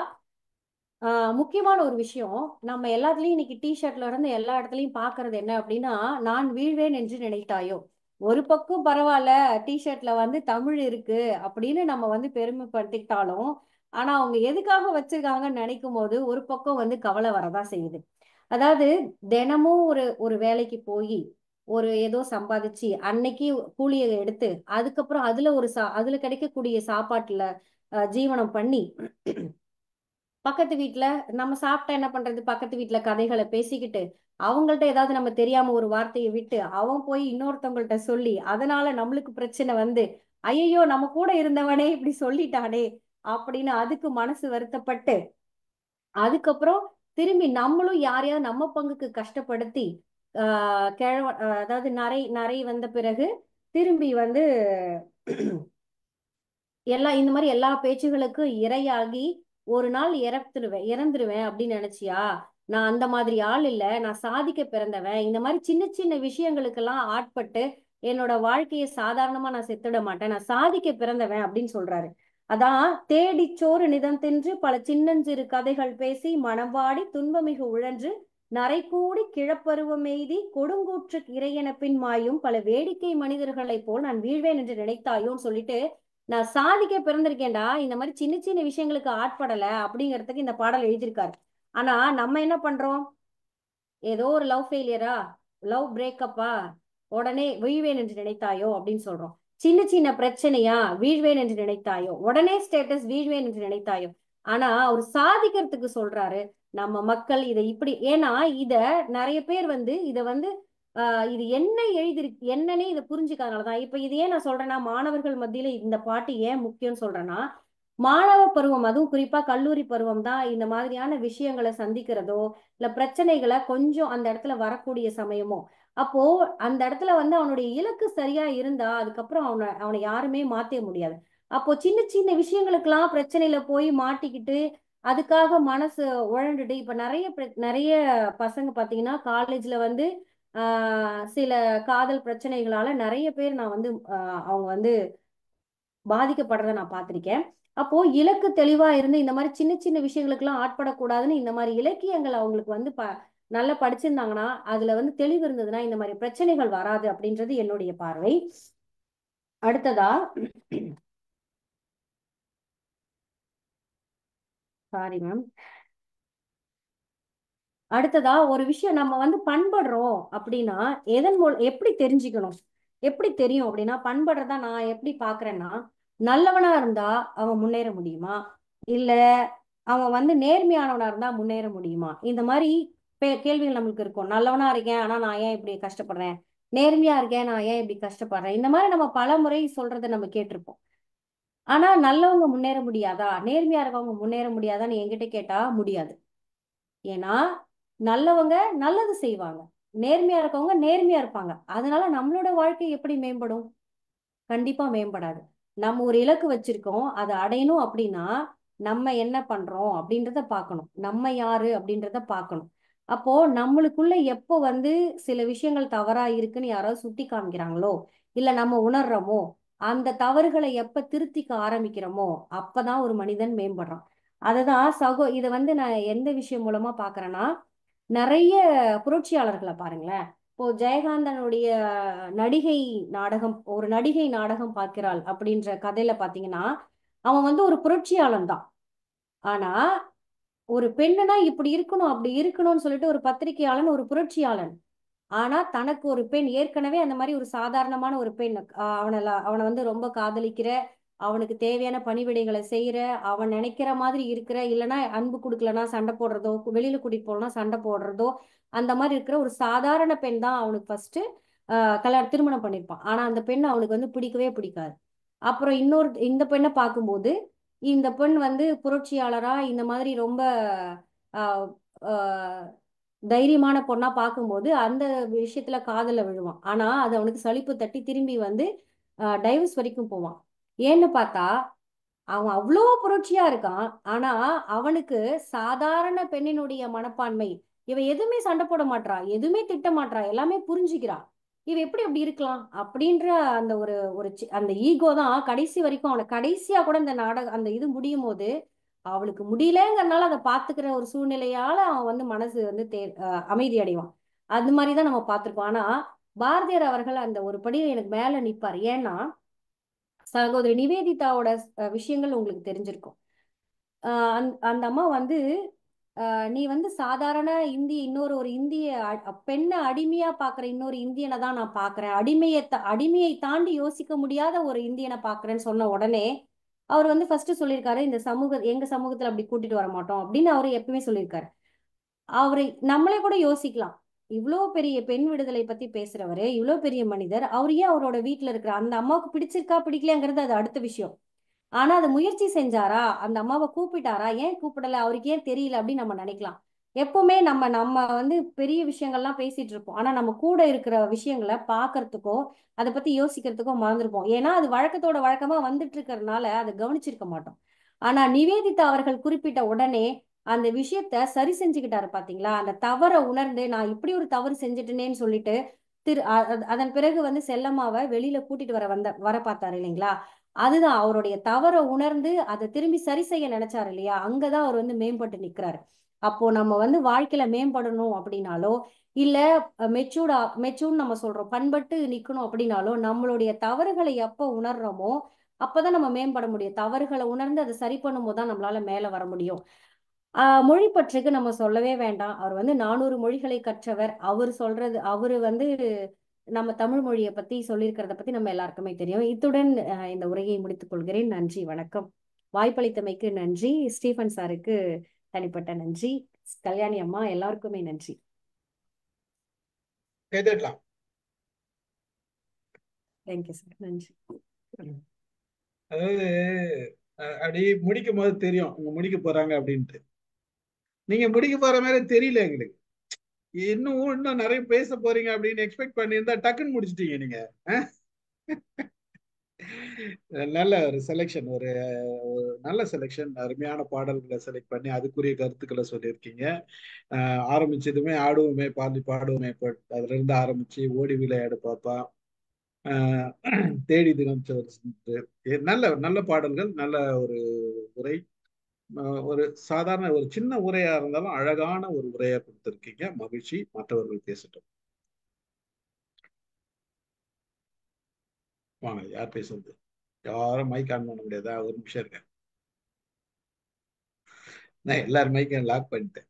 S2: முக்கியமான ஒரு விஷயம், நம்ம எல்லாத்துலயும் இன்னைக்கு டிஷர்ட்ல இருந்து எல்லா இடத்துலயும் பாக்குறது என்ன அப்படின்னா, நான் வீழ்வேன் என்று நினைத்தாயோ. ஒரு பக்கம் பரவாயில்ல, டிஷர்ட்ல வந்து தமிழ் இருக்கு அப்படின்னு நம்ம வந்து பெருமைப்படுத்திக்கிட்டாலும், ஆனா அவங்க எதுக்காக வச்சிருக்காங்கன்னு நினைக்கும் போது ஒரு பக்கம் வந்து கவலை வரதான் செய்யுது. அதாவது தினமும் ஒரு ஒரு வேலைக்கு போய் ஒரு ஏதோ சம்பாதிச்சு அன்னைக்கு கூலியை எடுத்து அதுக்கப்புறம் அதுல கிடைக்கக்கூடிய சாப்பாட்டுல ஜீவனம் பண்ணி பக்கத்து வீட்ல நம்ம சாப்பிட்டா என்ன பண்றது, பக்கத்து வீட்ல கதைகளை பேசிக்கிட்டு அவங்கள்ட்ட ஏதாவது நம்ம தெரியாம ஒரு வார்த்தையை விட்டு அவன் போய் இன்னொருத்தவங்கள்ட்ட சொல்லி அதனால நம்மளுக்கு பிரச்சனை வந்து ஐயோ நம்ம கூட இருந்தவனே இப்படி சொல்லிட்டானே அப்படின்னு அதுக்கு மனசு வருத்தப்பட்டு அதுக்கப்புறம் திரும்பி நம்மளும் யாரையாவது நம்ம பங்குக்கு கஷ்டப்படுத்தி அதாவது நரை நரை வந்த பிறகு திரும்பி வந்து இந்த மாதிரி எல்லா பேச்சுகளுக்கும் இரையாகி ஒரு நாள் இறந்துருவேன் அப்படின்னு நினைச்சியா. நான் அந்த மாதிரி ஆள் இல்ல, நான் சாதிக்க பிறந்தவன். இந்த மாதிரி சின்ன சின்ன விஷயங்களுக்கெல்லாம் ஆட்பட்டு என்னோட வாழ்க்கையை சாதாரணமா நான் செத்துட மாட்டேன், நான் சாதிக்க பிறந்தவன் அப்படின்னு சொல்றாரு. அதான் தேடிச்சோறு நிதம் தின்று பல சின்னஞ்சிறு கதைகள் பேசி மனம் வாடி துன்பமிகு உழன்று நரைக்கூடி கிழப்பருவம் எய்தி கொடுங்கூற்று இறையென பின் மாயும் பல வேடிக்கை மனிதர்களைப் போல் நான் வீழ்வேன் என்று நினைத்தாயோன்னு சொல்லிட்டு, நான் சாதிக்க பிறந்திருக்கேன்டா, இந்த மாதிரி சின்ன சின்ன விஷயங்களுக்கு ஆட்படல அப்படிங்கிறதுக்கு இந்த பாடல் எழுதியிருக்காரு. ஆனா நம்ம என்ன பண்றோம், ஏதோ ஒரு லவ் ஃபெயிலியரா, லவ் பிரேக்கப்பா, உடனே வீழ்வேன் என்று நினைத்தாயோ அப்படின்னு சொல்றோம். சின்ன சின்ன பிரச்சனையா வீழ்வேன் என்று நினைத்தாயோ, உடனே ஸ்டேட்டஸ் வீழ்வேன் என்று நினைத்தாயோ. ஆனா அவர் சாதிக்கிறதுக்கு சொல்றாரு. நம்ம மக்கள் இதை இப்படி, ஏன்னா இத நிறைய பேர் வந்து இத வந்து இது என்ன எழுதிருக்கு என்னன்னே இதை புரிஞ்சுக்காதனாலதான். இப்ப இது ஏன் நான் சொல்றேன்னா, மாணவர்கள் மத்தியில இந்த பாட்டு ஏன் முக்கியம்னு சொல்றேன்னா, மாணவ பருவம் அதுவும் குறிப்பா கல்லூரி பருவம் தான் இந்த மாதிரியான விஷயங்களை சந்திக்கிறதோ இல்ல பிரச்சனைகளை கொஞ்சம் அந்த இடத்துல வரக்கூடிய சமயமோ. அப்போ அந்த இடத்துல வந்து அவனுடைய இலக்கு சரியா இருந்தா அதுக்கப்புறம் அவனை அவனை யாருமே மாத்த முடியாது. அப்போ சின்ன சின்ன விஷயங்களுக்கெல்லாம் பிரச்சனையில போய் மாட்டிக்கிட்டு அதுக்காக மனசு உழண்டுட்டு இப்ப நிறைய பசங்க பாத்தீங்கன்னா காலேஜ்ல வந்து சில காதல் பிரச்சனைகளால நிறைய பேர் நான் வந்து அவங்க வந்து பாதிக்கப்படுறத நான் பார்த்திருக்கேன். அப்போ இலக்கு தெளிவா இருந்து இந்த மாதிரி சின்ன சின்ன விஷயங்களுக்கெல்லாம் ஆட்படக்கூடாதுன்னு இந்த மாதிரி இலக்கியங்கள் அவங்களுக்கு வந்து நல்லா படிச்சிருந்தாங்கன்னா அதுல வந்து தெளிவு இருந்ததுன்னா இந்த மாதிரி பிரச்சனைகள் வராது அப்படின்றது என்னுடைய பார்வை. அடுத்ததா சாரி மேம், அடுத்ததா ஒரு விஷயம் நம்ம வந்து பண்படுறோம் அப்படின்னா எதன் மூலம் எப்படி தெரிஞ்சுக்கணும், எப்படி தெரியும் அப்படின்னா, பண்படுறதா நான் எப்படி பாக்குறேன்னா, நல்லவனா இருந்தா அவன் முன்னேற முடியுமா, இல்ல அவன் வந்து நேர்மையானவனா இருந்தா முன்னேற முடியுமா, இந்த மாதிரி கேள்விகள் நம்மளுக்கு இருக்கும். நல்லவனா இருக்கேன் ஆனா நான் ஏன் இப்படி கஷ்டப்படுறேன், நேர்மையா இருக்கேன், நான் ஏன் இப்படி கஷ்டப்படுறேன், இந்த மாதிரி நம்ம பல முறை சொல்றதை நம்ம கேட்டிருப்போம். ஆனா நல்லவங்க முன்னேற முடியாதா, நேர்மையா இருக்கவங்க முன்னேற முடியாதான்னு என்கிட்ட கேட்டா முடியாது. ஏன்னா நல்லவங்க நல்லது செய்வாங்க, நேர்மையா இருக்கவங்க நேர்மையா இருப்பாங்க. அதனால நம்மளோட வாழ்க்கை எப்படி மேம்படும்? கண்டிப்பா மேம்படாது. நம்ம ஒரு இலக்கு வச்சிருக்கோம், அதை அடையணும் அப்படின்னா நம்ம என்ன பண்றோம் அப்படின்றத பார்க்கணும், நம்ம யாரு அப்படின்றத பார்க்கணும். அப்போ நம்மளுக்குள்ள எப்போ வந்து சில விஷயங்கள் தவறா இருக்குன்னு யாராவது சுட்டி காமிக்கிறாங்களோ, இல்ல நம்ம உணர்றோமோ, அந்த தவறுகளை எப்ப திருத்திக்க ஆரம்பிக்கிறோமோ அப்பதான் ஒரு மனிதன் மேம்படுறான். அதுதான் இதை வந்து நான் எந்த விஷயம் மூலமா பாக்குறேன்னா, நிறைய புரட்சியாளர்களை பாருங்களேன். இப்போ ஜெயகாந்தனுடைய நடிகை ஒரு நடிகை நாடகம் பார்க்கிறாள் அப்படின்ற கதையில பாத்தீங்கன்னா, அவன் வந்து ஒரு புரட்சியாளன் தான். ஆனா ஒரு பெண்ணுனா இப்படி இருக்கணும் அப்படி இருக்கணும்னு சொல்லிட்டு ஒரு பத்திரிகையாளன், ஒரு புரட்சியாளன். ஆனா தனக்கு ஒரு பெண் ஏற்கனவே அந்த மாதிரி ஒரு சாதாரணமான ஒரு பெண், அவனை வந்து ரொம்ப காதலிக்கிற, அவனுக்கு தேவையான பணிவிடைகளை செய்யற, அவன் நினைக்கிற மாதிரி இருக்கிற, இல்லைன்னா அன்பு கொடுக்கலன்னா சண்டை போடுறதோ, வெளியில கூட்டிட்டு போனா சண்டை போடுறதோ, அந்த மாதிரி இருக்கிற ஒரு சாதாரண பெண் தான் அவனுக்கு ஃபர்ஸ்ட் திருமணம் பண்ணிருப்பான். ஆனா அந்த பெண் அவனுக்கு வந்து பிடிக்கவே பிடிக்காது. அப்புறம் இந்த பெண்ணை பார்க்கும்போது, இந்த பெண் வந்து புரட்சியாளரா இந்த மாதிரி ரொம்ப ஆஹ் ஆஹ் தைரியமான பொண்ணா பார்க்கும்போது அந்த விஷயத்துல காதல விழுவான். ஆனா அது அவனுக்கு சலிப்பு தட்டி திரும்பி வந்து டைவர்ஸ் வரைக்கும் போவான். ஏன்னு பார்த்தா அவன் அவ்வளோ புரட்சியா இருக்கான். ஆனா அவனுக்கு சாதாரண பெண்ணினுடைய மனப்பான்மை, இவ எதுவுமே சண்டை போட மாட்றா, எதுவுமே திட்ட மாட்றா, எல்லாமே புரிஞ்சுக்கிறா, இவ எப்படி அப்படி இருக்கலாம் அப்படின்ற அந்த ஒரு ஒரு அந்த ஈகோ தான் கடைசி வரைக்கும் அவனை, கடைசியா கூட இந்த நாடகம் அந்த இது முடியும் போது அவளுக்கு முடியலங்கிறனால அதை பாத்துக்கிற ஒரு சூழ்நிலையால அவன் வந்து மனசு வந்து அமைதி அடைவான். அது மாதிரிதான் நம்ம பார்த்திருக்கோம். ஆனா பாரதியார் அவர்கள் அந்த ஒரு படி எனக்கு மேல நிப்பார். ஏன்னா சகோதரி நிவேதிதாவோட விஷயங்கள் உங்களுக்கு தெரிஞ்சிருக்கும். அந்த அம்மா வந்து நீ வந்து சாதாரண இன்னொரு ஒரு இந்திய பெண்ணை அடிமையா பாக்குற இன்னொரு இந்தியனை தான் நான் பாக்குறேன், அடிமையை தாண்டி யோசிக்க முடியாத ஒரு இந்தியனை பாக்குறேன்னு சொன்ன உடனே அவர் வந்து ஃபர்ஸ்ட் சொல்லியிருக்காரு, இந்த எங்க சமூகத்துல அப்படி கூட்டிட்டு வர மாட்டோம் அப்படின்னு அவரு எப்பவுமே சொல்லியிருக்காரு. அவரை நம்மளே கூட யோசிக்கலாம், இவ்வளோ பெரிய பெண் விடுதலை பத்தி பேசுறவரு, இவ்வளோ பெரிய மனிதர், அவர் ஏன் அவரோட வீட்டுல இருக்கிற அந்த அம்மாவுக்கு பிடிச்சிருக்கா பிடிக்கலையாங்கிறது அது அடுத்த விஷயம். ஆனா அதை முயற்சி செஞ்சாரா, அந்த அம்மாவை கூப்பிட்டாரா, ஏன் கூப்பிடல, அவருக்கு ஏன் தெரியல அப்படின்னு நம்ம நினைக்கலாம். எப்பவுமே நம்ம நம்ம வந்து பெரிய விஷயங்கள்லாம் பேசிட்டு இருப்போம், ஆனா நம்ம கூட இருக்கிற விஷயங்களை பாக்குறதுக்கோ அதை பத்தி யோசிக்கிறதுக்கோ மறந்துருப்போம். ஏன்னா அது வழக்கத்தோட வழக்கமா வந்துட்டு இருக்கிறதுனால அதை கவனிச்சிருக்க மாட்டோம். ஆனா நிவேதிதா அவர்கள் குறிப்பிட்ட உடனே அந்த விஷயத்த சரி செஞ்சுக்கிட்டாரு பாத்தீங்களா, அந்த தவறை உணர்ந்து நான் இப்படி ஒரு தவறு செஞ்சுட்டேனேன்னு சொல்லிட்டு அதன் பிறகு வந்து செல்லம்மாவை வெளியில கூட்டிட்டு வர பார்த்தாரு இல்லைங்களா. அதுதான் அவருடைய தவறை உணர்ந்து அதை திரும்பி சரி செய்ய நினைச்சாரு இல்லையா, அங்கதான் அவர் வந்து மேம்பட்டு நிக்கிறாரு. அப்போ நம்ம வந்து வாழ்க்கையில மேம்படணும் அப்படின்னாலோ, இல்ல மெச்சூர்ட் நம்ம சொல்றோம் பண்பட்டு நிக்கணும் அப்படின்னாலோ, நம்மளுடைய தவறுகளை எப்ப உணர்றோமோ அப்பதான் நம்ம மேம்பட முடியும். தவறுகளை உணர்ந்து அதை சரி பண்ணும் போதுதான் நம்மளால மேல வர முடியும். மொழி பற்றுக்கு நம்ம சொல்லவே வேண்டாம். அவர் வந்து 400 மொழிகளை கற்றவர். அவரு வந்து நம்ம தமிழ் மொழியை பத்தி சொல்லியிருக்கிறத பத்தி நம்ம எல்லாருக்குமே தெரியும். இத்துடன் இந்த உரையை முடித்துக் கொள்கிறேன். நன்றி, வணக்கம். வாய்ப்பளித்தமைக்கு நன்றி. ஸ்டீஃபன் சாருக்கு தனிப்பட்ட நன்றி. கல்யாணி அம்மா எல்லாருக்குமே நன்றி.
S1: கேட்டுடலாம்.
S2: தேங்க்யூ சார், நன்றி.
S1: அதாவது அப்படி முடிக்கும் போது தெரியும் உங்க முடிக்க போறாங்க அப்படின்ட்டு. நீங்க முடிக்க போற மாதிரி தெரியல எங்களுக்கு. இன்னும் நிறைய பேச போறீங்க அப்படின்னு எக்ஸ்பெக்ட் பண்ணியிருந்தா டக்குன்னு முடிச்சிட்டீங்க நீங்க. நல்ல ஒரு செலெக்ஷன், ஒரு நல்ல செலெக்ஷன், அருமையான பாடல்களை செலக்ட் பண்ணி அதுக்குரிய கருத்துக்களை சொல்லியிருக்கீங்க. ஆரம்பிச்சதுமே ஆடுவோமே பாடி பாடுவோமே, அதுல இருந்து ஆரம்பிச்சு ஓடி விளையாடு பாப்பா, தேடி தினம் நல்ல நல்ல பாடல்கள், நல்ல ஒரு உரை. ஒரு சாதாரண ஒரு சின்ன உரையா இருந்தாலும் அழகான ஒரு உரையா கொடுத்திருக்கீங்க. மகிழ்ச்சி. மற்றவர்கள் பேசட்டும். வாங்க, யார் பேசுறது? யாரும் மைக் ஆன் பண்ண முடியாதா? ஒரு நிமிஷம் இருக்க, நான் எல்லாரும் மைக்கையும் லாக் பண்ணிட்டேன்.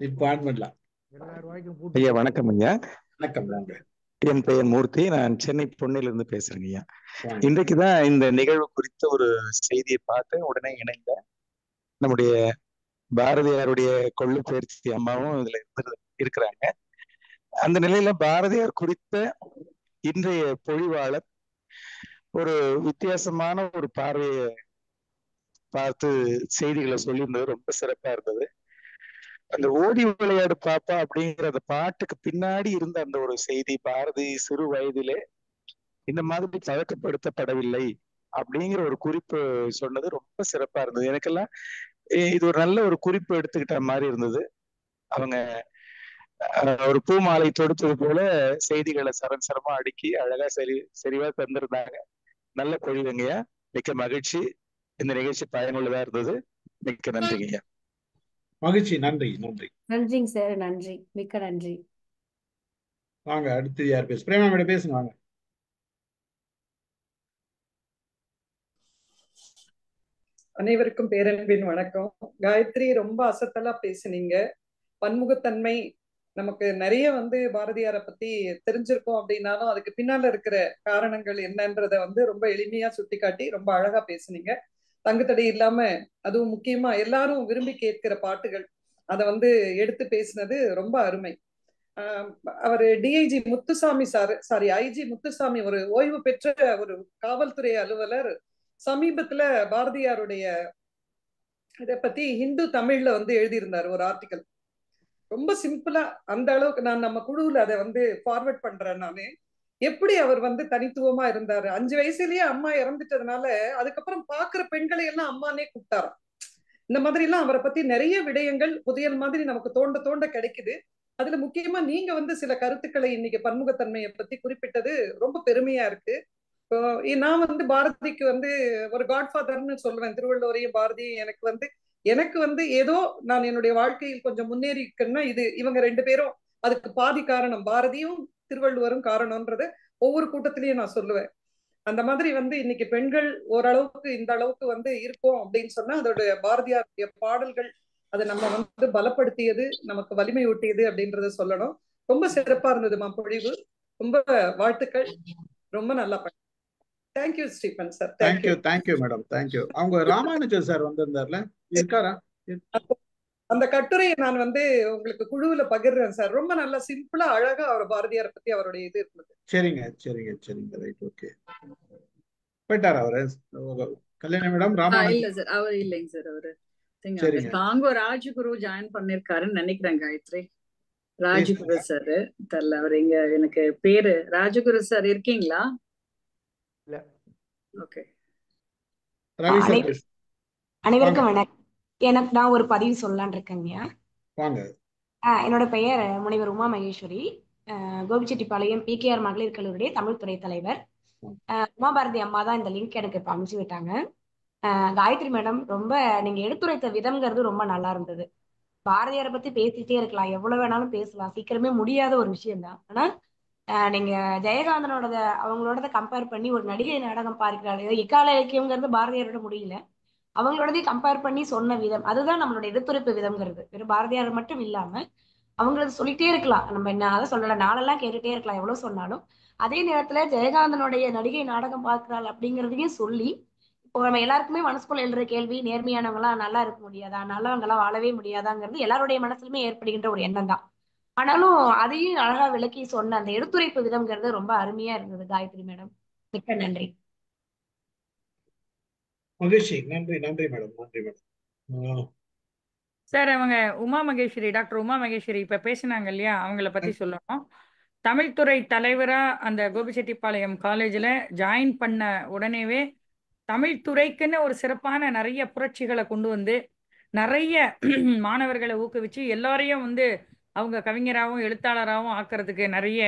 S1: இப்ப ஆன் பண்ணலாம்.
S3: ஐயா வணக்கம் ஐயா.
S1: வணக்கம். வாங்க.
S3: என் பெயர் மூர்த்தி, நான் சென்னை பொன்னிலிருந்து பேசுறேங்க ஐயா. இன்றைக்குதான் இந்த நிகழ்வு குறித்த ஒரு செய்தியை பார்த்து உடனே இணைந்த நம்முடைய பாரதியாருடைய கொள்ளு பயிற்சி அம்மாவும் இதுல இருக்கிறாங்க. அந்த நிலையில பாரதியார் குறித்த இன்றைய பொழிவாளர் ஒரு வித்தியாசமான ஒரு பார்வையை பார்த்து செய்திகளை சொல்லியிருந்தது ரொம்ப சிறப்பா இருந்தது. அந்த ஓடி விளையாடு பாப்பா அப்படிங்கிற அந்த பாட்டுக்கு பின்னாடி இருந்த அந்த ஒரு செய்தி, பாரதி சிறு வயதிலே இந்த மாதிரி பழக்கப்படுத்தப்படவில்லை அப்படிங்கிற ஒரு குறிப்பு சொன்னது ரொம்ப சிறப்பா இருந்தது. எனக்கெல்லாம் இது ஒரு நல்ல ஒரு குறிப்பு எடுத்துக்கிட்ட மாதிரி இருந்தது. அவங்க ஒரு பூமாலை தொடுத்தது போல செய்திகளை சரமா அடுக்கி அழகா சரிவா தந்திருந்தாங்க. நல்ல பொழிவுங்கய்யா, மிக்க மகிழ்ச்சி. இந்த நிகழ்ச்சி பயனுள்ளதா இருந்தது. மிக்க நன்றிங்கய்யா.
S1: மகிழ்ச்சி. நன்றி. நன்றி.
S2: நன்றிங்க சார். நன்றி, மிக்க நன்றி.
S1: வாங்க, அடுத்து யார் பேச? பிரேமா மேடம் பேசுங்க, வாங்க.
S4: அனைவருக்கும் பேரன்பின் வணக்கம். காயத்ரி, ரொம்ப அசத்தலா பேசுனீங்க. பன்முகத்தன்மை நமக்கு நிறைய பாரதியாரை பத்தி தெரிஞ்சிருக்கோம் அப்படின்னாலும் அதுக்கு பின்னால இருக்கிற காரணங்கள் என்னன்றத ரொம்ப எளிமையா சுட்டிக்காட்டி ரொம்ப அழகா பேசுனீங்க. தங்குத்தடை இல்லாம, அதுவும் முக்கியமா எல்லாரும் விரும்பி கேட்கிற பாட்டுகள் அதை எடுத்து பேசினது ரொம்ப அருமை. அவர் டிஐஜி முத்துசாமி ஐஜி முத்துசாமி, ஒரு ஓய்வு பெற்ற ஒரு காவல்துறை அலுவலர், சமீபத்துல பாரதியாருடைய இதை பத்தி ஹிந்து தமிழ்ல எழுதியிருந்தார் ஒரு ஆர்டிக்கல். ரொம்ப சிம்பிளா, அந்த அளவுக்கு நான் நம்ம குழுவுல அதை ஃபார்வர்ட் பண்றேன். நானு எப்படி அவர் தனித்துவமா இருந்தாரு. 5 வயசுலயே அம்மா இறந்துட்டதுனால அதுக்கப்புறம் பாக்குற பெண்களை எல்லாம் அம்மானே கூப்பிட்டாராம். இந்த மாதிரி எல்லாம் அவரை பத்தி நிறைய விடயங்கள் புதியல் மாதிரி நமக்கு தோண்ட தோண்ட கிடைக்குது. அதுல முக்கியமா நீங்க சில கருத்துக்களை இன்னைக்கு பன்முகத்தன்மையை பத்தி குறிப்பிட்டது ரொம்ப பெருமையா இருக்கு. நான் பாரதிக்கு ஒரு காட்ஃபாதர்னு சொல்லுவேன். திருவள்ளுவரையும் பாரதியும் எனக்கு ஏதோ நான் என்னுடைய வாழ்க்கையில் கொஞ்சம் முன்னேறி இருக்கேன்னா இது இவங்க 2 பேரும் அதுக்கு பாதி காரணம். பாரதியும் திருவள்ளுவரும் காரணம்ன்றது ஒவ்வொரு கூட்டத்திலையும் நான் சொல்லுவேன். அந்த மாதிரி இன்னைக்கு பெண்கள் ஓரளவுக்கு இந்த அளவுக்கு இருக்கோம் அப்படின்னு சொன்னா அதோட பாரதியாருடைய பாடல்கள் அதை நம்ம பலப்படுத்தியது, நமக்கு வலிமை ஊட்டியது அப்படின்றத சொல்லணும். ரொம்ப சிறப்பா இருந்ததுமா பொழிவு. ரொம்ப வாழ்த்துக்கள். ரொம்ப நல்லா பண்ண. Thank you Stephen sir.
S1: Thank you. Thank you madam. Thank you. அவங்க ராமானுஜர் சார் வந்திருந்தார்ல, இருக்காரா?
S4: அந்த கட்டுரையை நான் உங்களுக்கு குழுவுல பகிர்றேன் சார். ரொம்ப நல்லா சிம்பிளா அழகா அவர் பாரதியாரை பத்தி அவருடைய இது இருந்தது.
S1: சரிங்க, சரிங்க, சரிங்க. Right, okay. போயிட்டாரா அவரு? கல்யாணி மேடம், ராமானுஜர்?
S5: இல்ல சார், அவர் இல்லைங்க சார். அவரு காங்கோ ராஜகுரு ஜாயின் பண்ணிருக்காருன்னு நினைக்கிறேன். காயத்ரி ராஜகுரு சார் தெரியல. அவர் இங்க எனக்கு பேரு ராஜகுரு சார் இருக்கீங்களா? ஓகே.
S6: அனைவருக்கும் வணக்கம். நான் ஒரு பதிவு சொல்லலான் இருக்கேங்க. என்னோட பெயர் முனைவர் உமா மகேஸ்வரி, கோபிச்செட்டிப்பாளையம் பிகேஆர் மகளிர் கல்லூரியுடைய தமிழ் துறை தலைவர். உமா பாரதி அம்மா தான் இந்த லிங்க் எனக்கு இப்ப அனுப்பிச்சு விட்டாங்க. காயத்ரி மேடம், ரொம்ப நீங்க எடுத்துரைத்த விதம்ங்கிறது ரொம்ப நல்லா இருந்தது. பாரதியாரை பத்தி பேசிட்டே இருக்கலாம், எவ்வளவு வேணாலும் பேசலாம், சீக்கிரமே முடியாத ஒரு விஷயம் தான். ஆனா நீங்க ஜெயகாந்தனோட அவங்களோட கம்பேர் பண்ணி ஒரு நடிகை நாடகம் பார்க்கிறாள், இக்கால இலக்கியம்ங்கிறது பாரதியாரோட முடியல, அவங்களோடதையும் கம்பேர் பண்ணி சொன்ன விதம், அதுதான் நம்மளோட எடுத்துரைப்பு விதம்ங்கிறது. வெறும் பாரதியார் மட்டும் இல்லாம அவங்களது சொல்லிட்டே இருக்கலாம். நம்ம என்ன அதை சொல்லல, நாளெல்லாம் கேட்டுட்டே இருக்கலாம் எவ்வளவு சொன்னாலும். அதே நேரத்துல ஜெயகாந்தனுடைய நடிகை நாடகம் பார்க்கிறாள் அப்படிங்கிறதையும் சொல்லி, இப்போ நம்ம எல்லாருக்குமே மனசுக்குள்ள எழுற கேள்வி, நேர்மையானவங்களாம் நல்லா இருக்க முடியாதா, நல்லவங்களாம் வாழவே முடியாதாங்கிறது எல்லாருடைய மனசுலுமே ஏற்படுகின்ற ஒரு எண்ணம் தான். ஆனாலும் அதையும் அழகா விளக்கி சொன்ன அந்த எடுத்துரைப்பு விதம்ங்கிறது ரொம்ப அருமையா இருந்தது காயத்ரி மேடம். மிக்க நன்றி.
S1: மகிழ்ச்சி. நன்றி. நன்றி மேடம். நன்றி மேடம்.
S5: சார், அவங்க உமா மகேஸ்வரி, டாக்டர் உமா மகேஸ்வரி இப்ப பேசினாங்க இல்லையா, அவங்கள பத்தி சொல்லணும். தமிழ்துறை தலைவரா அந்த கோபிச்செட்டிப்பாளையம் காலேஜ்ல ஜாயின் பண்ண உடனேவே தமிழ்துறைக்குன்னு ஒரு சிறப்பான நிறைய புரட்சிகளை கொண்டு வந்து நிறைய மாணவர்களை ஊக்குவிச்சு எல்லாரையும் அவங்க கவிஞராகவும் எழுத்தாளராகவும் ஆக்கிறதுக்கு நிறைய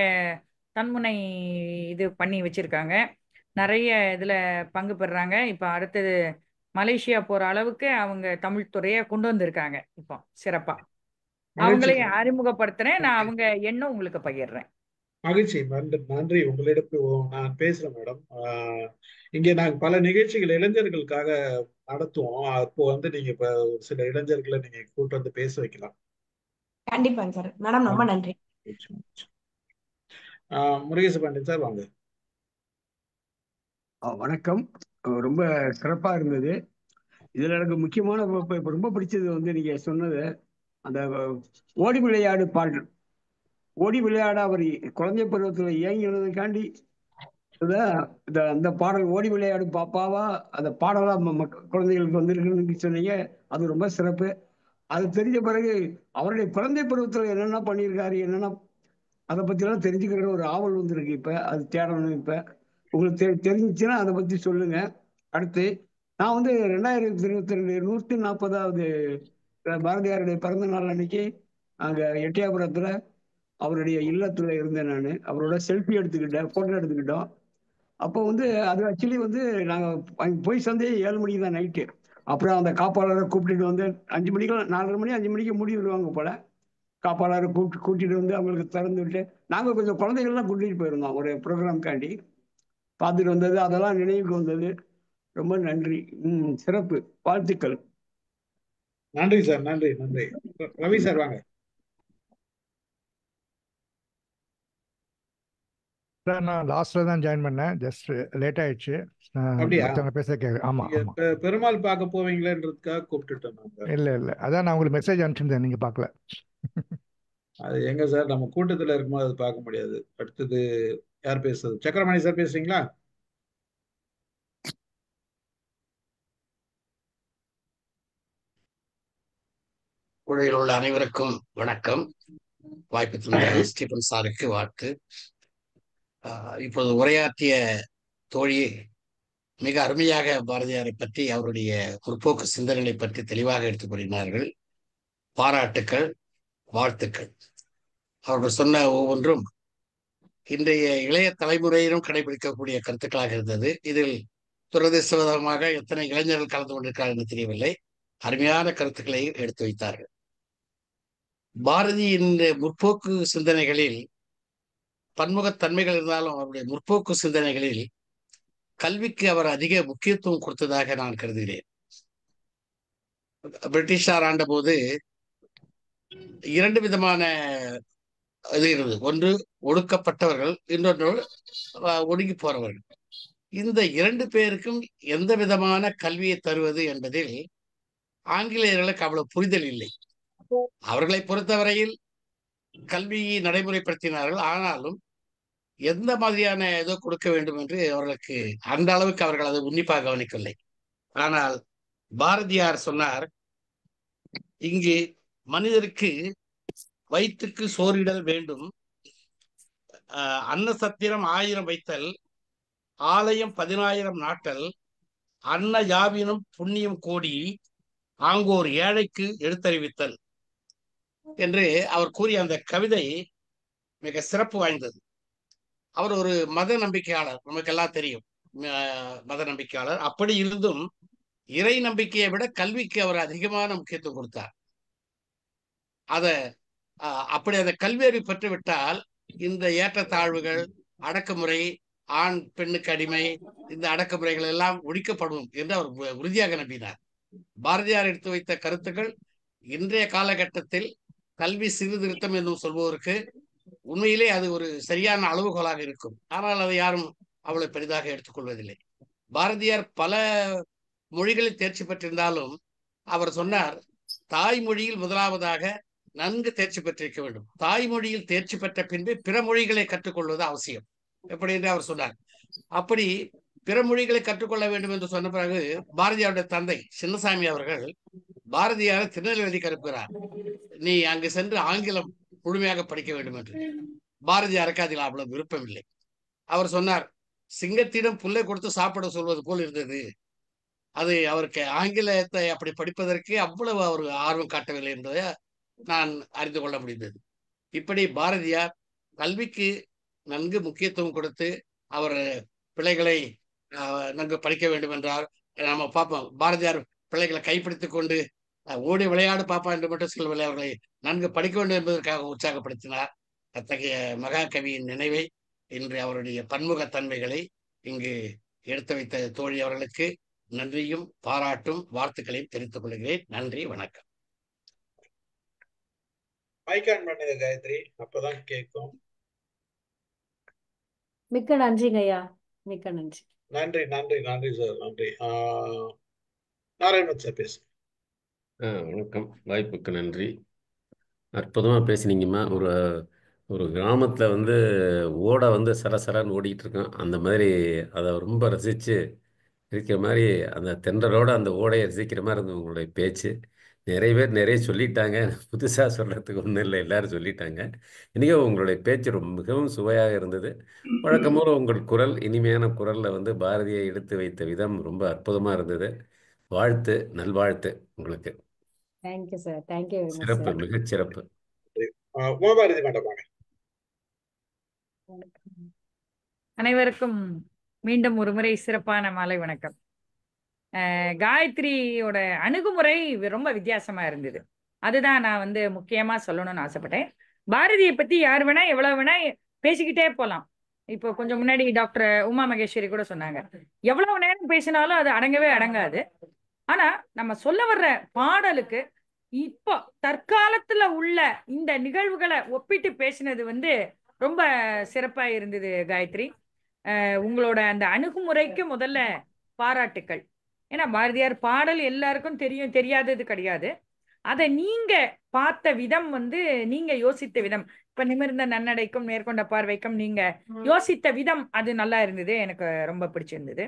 S5: தன்முனை இது பண்ணி வச்சிருக்காங்க. நிறைய இதுல பங்கு பெறுறாங்க. இப்ப அடுத்தது மலேசியா போற அளவுக்கு அவங்க தமிழ் துறையை கொண்டு வந்திருக்காங்க. இப்போ சிறப்பா அவங்களையும் அறிமுகப்படுத்துறேன். நான் அவங்க எண்ணம் உங்களுக்கு பகிர்றேன்.
S1: மகிழ்ச்சி. நன்றி. உங்களிடத்து நான் பேசுறேன் மேடம். இங்கே நாங்கள் பல நிகழ்ச்சிகள் இளைஞர்களுக்காக நடத்துவோம். அப்போ நீங்க இப்ப சில இளைஞர்களை நீங்க கூட்டு பேச வைக்கலாம்.
S6: கண்டிப்பாங்க சார். மேடம் ரொம்ப நன்றி.
S1: முருகேச பாண்டியன் சார் வாங்க.
S7: வணக்கம். ரொம்ப சிறப்பா இருந்தது. இதுல எனக்கு முக்கியமான ரொம்ப பிடிச்சது நீங்க சொன்னது அந்த ஓடி விளையாடு பாடல். ஓடி விளையாட அவர் குழந்தை பருவத்தில் ஏங்கினதுக்காண்டி அந்த பாடல் ஓடி விளையாடு பாப்பாவா அந்த பாடலா குழந்தைகளுக்கு வந்திருக்குன்னு சொன்னீங்க. அது ரொம்ப சிறப்பு. அது தெரிஞ்ச பிறகு அவருடைய குழந்தை பருவத்தில் என்னென்ன பண்ணியிருக்காரு, என்னென்ன அதை பற்றிலாம் தெரிஞ்சுக்கிற ஒரு ஆவல் வந்திருக்கு. இப்போ அது தேடணும். இப்போ உங்களுக்கு தெரிஞ்சிச்சுன்னா அதை பற்றி சொல்லுங்க. அடுத்து நான் 2022 140வது பாரதியாருடைய பிறந்த நாள் அன்னைக்கு அங்கே எட்டயபுரத்தில் அவருடைய இல்லத்துல இருந்தேன். நான் அவரோட செல்ஃபி எடுத்துக்கிட்டேன், போட்டோ எடுத்துக்கிட்டோம். அப்போ அது ஆக்சுவலி நாங்கள் போய் சேர்ந்தே 7 மணிக்கு தான் நைட்டு. அப்புறம் அந்த காப்பாளரை கூப்பிட்டுட்டு 5 மணிக்கு 4:30 மணி 5 மணிக்கு மூடி விடுவாங்க போல. காப்பாளரை கூட்டிட்டு அவங்களுக்கு திறந்து விட்டு நாங்கள் கொஞ்சம் குழந்தைகள்லாம் கூட்டிகிட்டு போயிருந்தோம் ஒரு ப்ரோக்ராம்காண்டி. பார்த்துட்டு வந்தது அதெல்லாம் நினைவுக்கு வந்தது. ரொம்ப நன்றி. சிறப்பு. வாழ்த்துக்கள்.
S1: நன்றி சார். நன்றி நன்றி. ரவி சார் வாங்க.
S8: நான் லாஸ்ட்ல தான் ஜாயின் பண்ணேன். ஜஸ்ட் லேட் ஆயிடுச்சு.
S1: அப்படியா?
S8: மற்றவங்க பேச ஆமா ஆமா.
S1: பெருமாள் பார்க்க போவீங்களேன்றதுக்காக கூப்பிட்டுட்டேன்.
S8: இல்ல அதான் நான் உங்களுக்கு மெசேஜ் அனுப்பிச்சிருந்தேன், நீங்க பார்க்கல.
S1: அது எங்க சார், நம்ம கூட்டத்துல இருக்கும்போது அது பார்க்க முடியாது. அடுத்தது யார் பேசுறது? சக்கரமணி சார் பேசுறீங்களா?
S9: உலகில் உள்ள அனைவருக்கும் வணக்கம். வாய்ப்பு தந்த ஸ்டீபன் சாருக்கு வாழ்த்து. இப்போது உரையாற்றிய தோழி மிக அருமையாக பாரதியாரை பற்றி, அவருடைய முற்போக்கு சிந்தனைகளை பற்றி தெளிவாக எடுத்துக் கூறினார்கள். பாராட்டுக்கள், வாழ்த்துக்கள். அவர்கள் சொன்ன ஒவ்வொன்றும் இன்றைய இளைய தலைமுறையிலும் கடைபிடிக்கக்கூடிய கருத்துக்களாக இருந்தது. இதில் துரதிர்ஷ்டவசமாக எத்தனை இளைஞர்கள் கலந்து கொண்டிருக்கிறார்கள் என்று தெரியவில்லை. அருமையான கருத்துக்களை எடுத்து வைத்தார்கள். பாரதியின் முற்போக்கு சிந்தனைகளில் பன்முகத்தன்மைகள் இருந்தாலும் அவருடைய முற்போக்கு சிந்தனைகளில் கல்விக்கு அவர் அதிக முக்கியத்துவம் கொடுத்ததாக நான் கருதுகிறேன். பிரிட்டிஷார் ஆண்ட போது 2 விதமான இது இருந்தது. ஒன்று ஒடுக்கப்பட்டவர்கள், இன்னொன்று ஒடுங்கி போறவர்கள். இந்த 2 பேருக்கும் எந்த விதமான கல்வியை தருவது என்பதில் ஆங்கிலேயர்களுக்கு அவ்வளவு புரிதல் இல்லை. அவர்களை பொறுத்தவரையில் கல்வியை நடைமுறைப்படுத்தினார்கள். ஆனாலும் எந்த மாதிரியான ஏதோ கொடுக்க வேண்டும் என்று அவர்களுக்கு அந்த அளவுக்கு அவர்கள் அதை உன்னிப்பாக கவனிக்கவில்லை. ஆனால் பாரதியார் சொன்னார், இங்கு மனிதருக்கு வயிற்றுக்கு சோறிடல் வேண்டும், அன்ன சத்திரம் 1000 வைத்தல், ஆலயம் 10,000 நாட்டல், அன்ன யாவினும் புண்ணியம் கோடி, ஆங்கோர் ஏழைக்கு எடுத்தறிவித்தல் என்று அவர் கூறிய அந்த கவிதை மிக சிறப்பு வாய்ந்தது. அவர் ஒரு மத நம்பிக்கையாளர், நமக்கெல்லாம் தெரியும், மத நம்பிக்கையாளர். அப்படி இருந்தும் இறை நம்பிக்கையை விட கல்விக்கு அவர் அதிகமான முக்கியத்துவம் கொடுத்தார். அப்படி அந்த கல்வி அறிவு பெற்றுவிட்டால் இந்த ஏற்றத்தாழ்வுகள், அடக்குமுறை, ஆண் பெண்ணுக்கு அடிமை, இந்த அடக்குமுறைகள் எல்லாம் ஒழிக்கப்படும் என்று அவர் உறுதியாக நம்பினார். பாரதியார் எடுத்து வைத்த கருத்துக்கள் இன்றைய காலகட்டத்தில் கல்வி சீர்திருத்தம் என்றும் சொல்பவருக்கு உண்மையிலே அது ஒரு சரியான அளவுகோலாக இருக்கும். ஆனால் அதை யாரும் அவ்வளவு பெரிதாக எடுத்துக்கொள்வதில்லை. பாரதியார் பல மொழிகளில் தேர்ச்சி பெற்றிருந்தாலும் அவர் சொன்னார், தாய்மொழியில் முதலாவதாக நன்கு தேர்ச்சி பெற்றிருக்க வேண்டும். தாய்மொழியில் தேர்ச்சி பெற்ற பின்பு பிற மொழிகளை கற்றுக்கொள்வது அவசியம், எப்படி என்று அவர் சொன்னார். அப்படி பிற மொழிகளை கற்றுக்கொள்ள வேண்டும் என்று சொன்ன பிறகு பாரதியாருடைய தந்தை சின்னசாமி அவர்கள் பாரதியாரை திருநெல்வேலிக்கு அனுப்புகிறார். நீ அங்கு சென்று ஆங்கிலம் முழுமையாக படிக்க வேண்டும் என்று. பாரதியாருக்கு அதில் அவ்வளவு விருப்பம் இல்லை. அவர் சொன்னார், சிங்கத்திடம் புல்லை கொடுத்து சாப்பிட சொல்வது போல் இருந்தது. அது அவருக்கு ஆங்கிலத்தை அப்படி படிப்பதற்கு அவ்வளவு அவர் ஆர்வம் காட்டவில்லை என்பதை நான் அறிந்து கொள்ள முடிந்தது. இப்படி பாரதியார் கல்விக்கு நன்கு முக்கியத்துவம் கொடுத்து அவர் பிள்ளைகளை நன்கு படிக்க வேண்டும் என்றார். நம்ம பார்ப்போம், பாரதியார் பிள்ளைகளை கைப்பிடித்துக் கொண்டு ஓடி விளையாடு பாப்பா என்று மட்டும் சொல்லவில்லை, அவர்களை நன்கு படிக்க வேண்டும் என்பதற்காக உற்சாகப்படுத்தினார். அத்தகைய மகாகவியின் நினைவை இன்று அவருடைய பன்முகத்தன்மைகளை இங்கு எடுத்து வைத்த தோழி அவர்களுக்கு நன்றியும் பாராட்டும் வாழ்த்துக்களையும் தெரிவித்துக் கொள்கிறேன். நன்றி, வணக்கம்.
S1: காயத்ரி, அப்பதான் கேட்கும்.
S2: மிக்க நன்றிங்க ஐயா, மிக்க நன்றி.
S1: நன்றி நன்றி நன்றி சார், நன்றி. நாராயணன் சார் பேசு.
S10: வணக்கம், வாய்ப்புக்கு நன்றி. அற்புதமாக பேசினீங்கம்மா. ஒரு ஒரு கிராமத்தில் வந்து ஓடை வந்து சரசரன்னு ஓடிக்கிட்டு இருக்கோம். அந்த மாதிரி அதை ரொம்ப ரசித்து இருக்கிற மாதிரி அந்த தென்றலோட அந்த ஓடையை ரசிக்கிற மாதிரி இருந்தது உங்களுடைய பேச்சு. நிறைய பேர் நிறைய சொல்லிட்டாங்க. புதுசாக சொல்கிறதுக்கு ஒன்றும் இல்லை, எல்லாரும் சொல்லிட்டாங்க. இன்றைக்கும் உங்களுடைய பேச்சு ரொம்ப மிகவும் சுவையாக இருந்தது. வழக்கம் போல உங்கள் குரல், இனிமையான குரலில் வந்து பாரதியை எடுத்து வைத்த விதம் ரொம்ப அற்புதமாக இருந்தது. வாழ்த்து, நல்வாழ்த்து உங்களுக்கு.
S2: Thank you sir, thank you very much
S10: சிறப்பு,
S2: சார்.
S10: மிகச் சிறப்பு.
S1: உமாபாரதி மேடம் வாங்க.
S5: அனைவருக்கும் மீண்டும் ஒரு முறை சிறப்பான மாலை வணக்கம். காயத்ரியோட அணுகுமுறை ரொம்ப வித்தியாசமா இருந்தது. அதுதான் நான் வந்து முக்கியமா சொல்லணும்னு ஆசைப்பட்டேன். பாரதியை பத்தி யார் வேணா எவ்வளவு வேணா பேசிக்கிட்டே போலாம். இப்போ கொஞ்சம் முன்னாடி டாக்டர் உமா மகேஸ்வரி கூட சொன்னாங்க, எவ்வளவு நேரம் பேசினாலும் அது அடங்கவே அடங்காது. ஆனா நம்ம சொல்ல வர்ற பாடலுக்கு இப்போ தற்காலத்துல உள்ள இந்த நிகழ்வுகளை ஒப்பிட்டு பேசினது வந்து ரொம்ப சிறப்பா இருந்தது காயத்ரி. உங்களோட அந்த அணுகுமுறைக்கு முதல்ல பாராட்டுக்கள். ஏன்னா பாரதியார் பாடல் எல்லாருக்கும் தெரியும், தெரியாதது கிடையாது. அதை நீங்க பார்த்த விதம் வந்து, நீங்க யோசித்த விதம், இப்ப நிமிர்ந்த நன்னடைக்கும் நேர்கொண்ட பார்வைக்கும் நீங்க யோசித்த விதம் அது நல்லா இருந்தது, எனக்கு ரொம்ப பிடிச்சிருந்தது.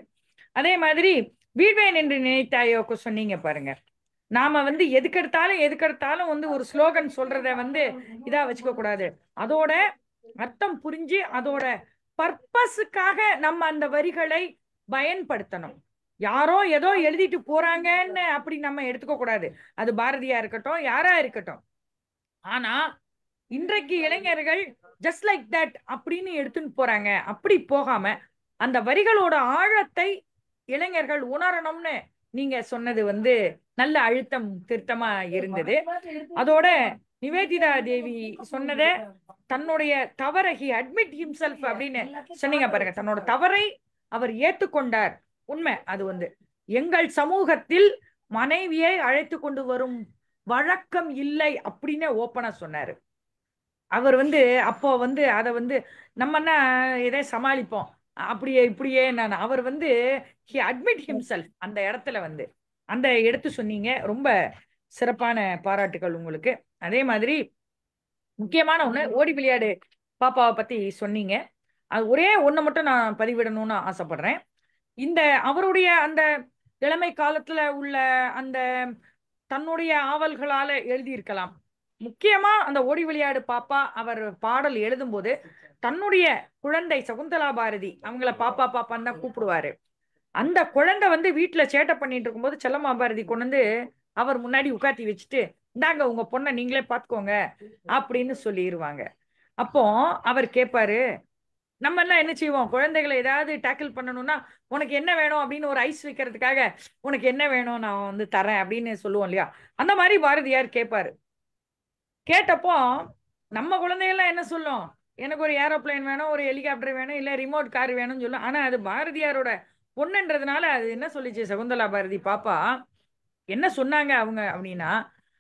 S5: அதே மாதிரி வீழ்வேன் என்று நினைத்தாயோக்கு சொன்னீங்க பாருங்க. நாம வந்து எதுக்கெடுத்தாலும் வந்து ஒரு ஸ்லோகன் சொல்றத வந்து இதா வச்சுக்க கூடாது. அதோட அர்த்தம் புரிஞ்சு அதோட பர்பஸுக்காக நம்ம அந்த வரிகளை பயன்படுத்தணும். யாரோ ஏதோ எழுதிட்டு போறாங்கன்னு அப்படி நம்ம எடுத்துக்க கூடாது. அது பாரதியா இருக்கட்டும், யாரா இருக்கட்டும். ஆனா இன்றைக்கு இளைஞர்கள் ஜஸ்ட் லைக் தட் அப்படின்னு எடுத்துன்னு போறாங்க. அப்படி போகாம அந்த வரிகளோட ஆழத்தை இளைஞர்கள் உணரணும்னு நீங்க சொன்னது வந்து நல்ல அழுத்தம் திருத்தமா இருந்தது. அதோட நிவேதிதா தேவி சொன்னத, தன்னுடைய தவறை he admit himself அப்படின்னு சொன்னீங்க பாருங்க. தன்னோட தவறை அவர் ஏற்றுக்கொண்டார். உண்மை அது வந்து எங்கள் சமூகத்தில் மனைவியை அழைத்து கொண்டு வரும் வழக்கம் இல்லை அப்படின்னு ஓப்பனா சொன்னாரு. அவர் வந்து அப்போ வந்து அதை வந்து நம்மன்னா எதை சமாளிப்போம், அப்படியே இப்படியே. அவர் வந்து he admit himself அந்த இடத்துல வந்து அந்த எடுத்து சொன்னீங்க. ரொம்ப சிறப்பான பாராட்டுகள் உங்களுக்கு. அதே மாதிரி முக்கியமான ஒண்ணு, ஓடி விளையாடு பாப்பாவை பத்தி சொன்னீங்க. அது ஒரே ஒண்ணு மட்டும் நான் பதிவிடணும்னு ஆசைப்படுறேன். இந்த அவருடைய அந்த இளமை காலத்துல உள்ள அந்த தன்னுடைய ஆவல்களால எழுதியிருக்கலாம். முக்கியமா அந்த ஓடி விளையாடு பாப்பா அவர் பாடல் எழுதும் போது தன்னுடைய குழந்தை சகுந்தலா பாரதி அவங்கள பாப்பா பாப்பான்னு தான் கூப்பிடுவாரு. அந்த குழந்தை வந்து வீட்டுல சேட்டை பண்ணிட்டு இருக்கும்போது செல்லம்மா பாரதி கொண்டு வந்து அவர் முன்னாடி உட்காத்தி வச்சுட்டு, இந்தாங்க உங்க பொண்ணை நீங்களே பாத்துக்கோங்க அப்படின்னு சொல்லிடுவாங்க. அப்போ அவர் கேட்பாரு, நம்ம எல்லாம் என்ன செய்வோம், குழந்தைகளை ஏதாவது டேக்கிள் பண்ணணும்னா உனக்கு என்ன வேணும் அப்படின்னு ஒரு ஐஸ் வைக்கிறதுக்காக உனக்கு என்ன வேணும் நான் வந்து தரேன் அப்படின்னு சொல்லுவோம் இல்லையா. அந்த மாதிரி பாரதியார் கேட்பாரு. கேட்டப்போ நம்ம குழந்தைகள்லாம் என்ன சொல்லும், எனக்கு ஒரு ஏரோப்ளைன் வேணும், ஒரு ஹெலிகாப்டர் வேணும், இல்ல ரிமோட் கார் வேணும்னு சொல்லும். ஆனா அது பாரதியாரோட பொண்ணுன்றதுனால அது என்ன சொல்லிச்சு சகுந்தலா பாரதி பாப்பா என்ன சொன்னாங்க அவங்க அப்படின்னா,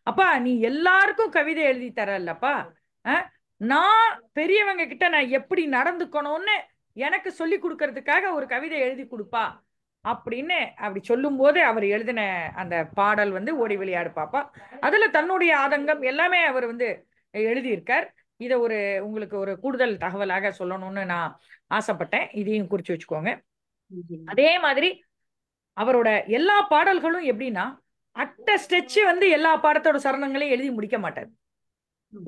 S5: அப்பா நீ எல்லாருக்கும் கவிதை எழுதி தரல்லப்பா, நான் பெரியவங்க கிட்ட நான் எப்படி நடந்துக்கணும்னு எனக்கு சொல்லி கொடுக்கறதுக்காக ஒரு கவிதை எழுதி கொடுப்பா அப்படின்னு அப்படி சொல்லும் போது அவர் எழுதின அந்த பாடல் வந்து ஓடி விளையாடு பாப்பா. அதுல தன்னுடைய ஆதங்கம் எல்லாமே அவர் வந்து எழுதியிருக்கார். இதை ஒரு உங்களுக்கு ஒரு கூடுதல் தகவலாக சொல்லணும்னு நான் ஆசைப்பட்டேன். இதையும் குறிச்சு வச்சுக்கோங்க. அதே மாதிரி அவரோட எல்லா பாடல்களும் எப்படின்னா அட்ட ஸ்டெச் வந்து எல்லா பாடத்தோட சரணங்களையும் எழுதி முடிக்க மாட்டார்.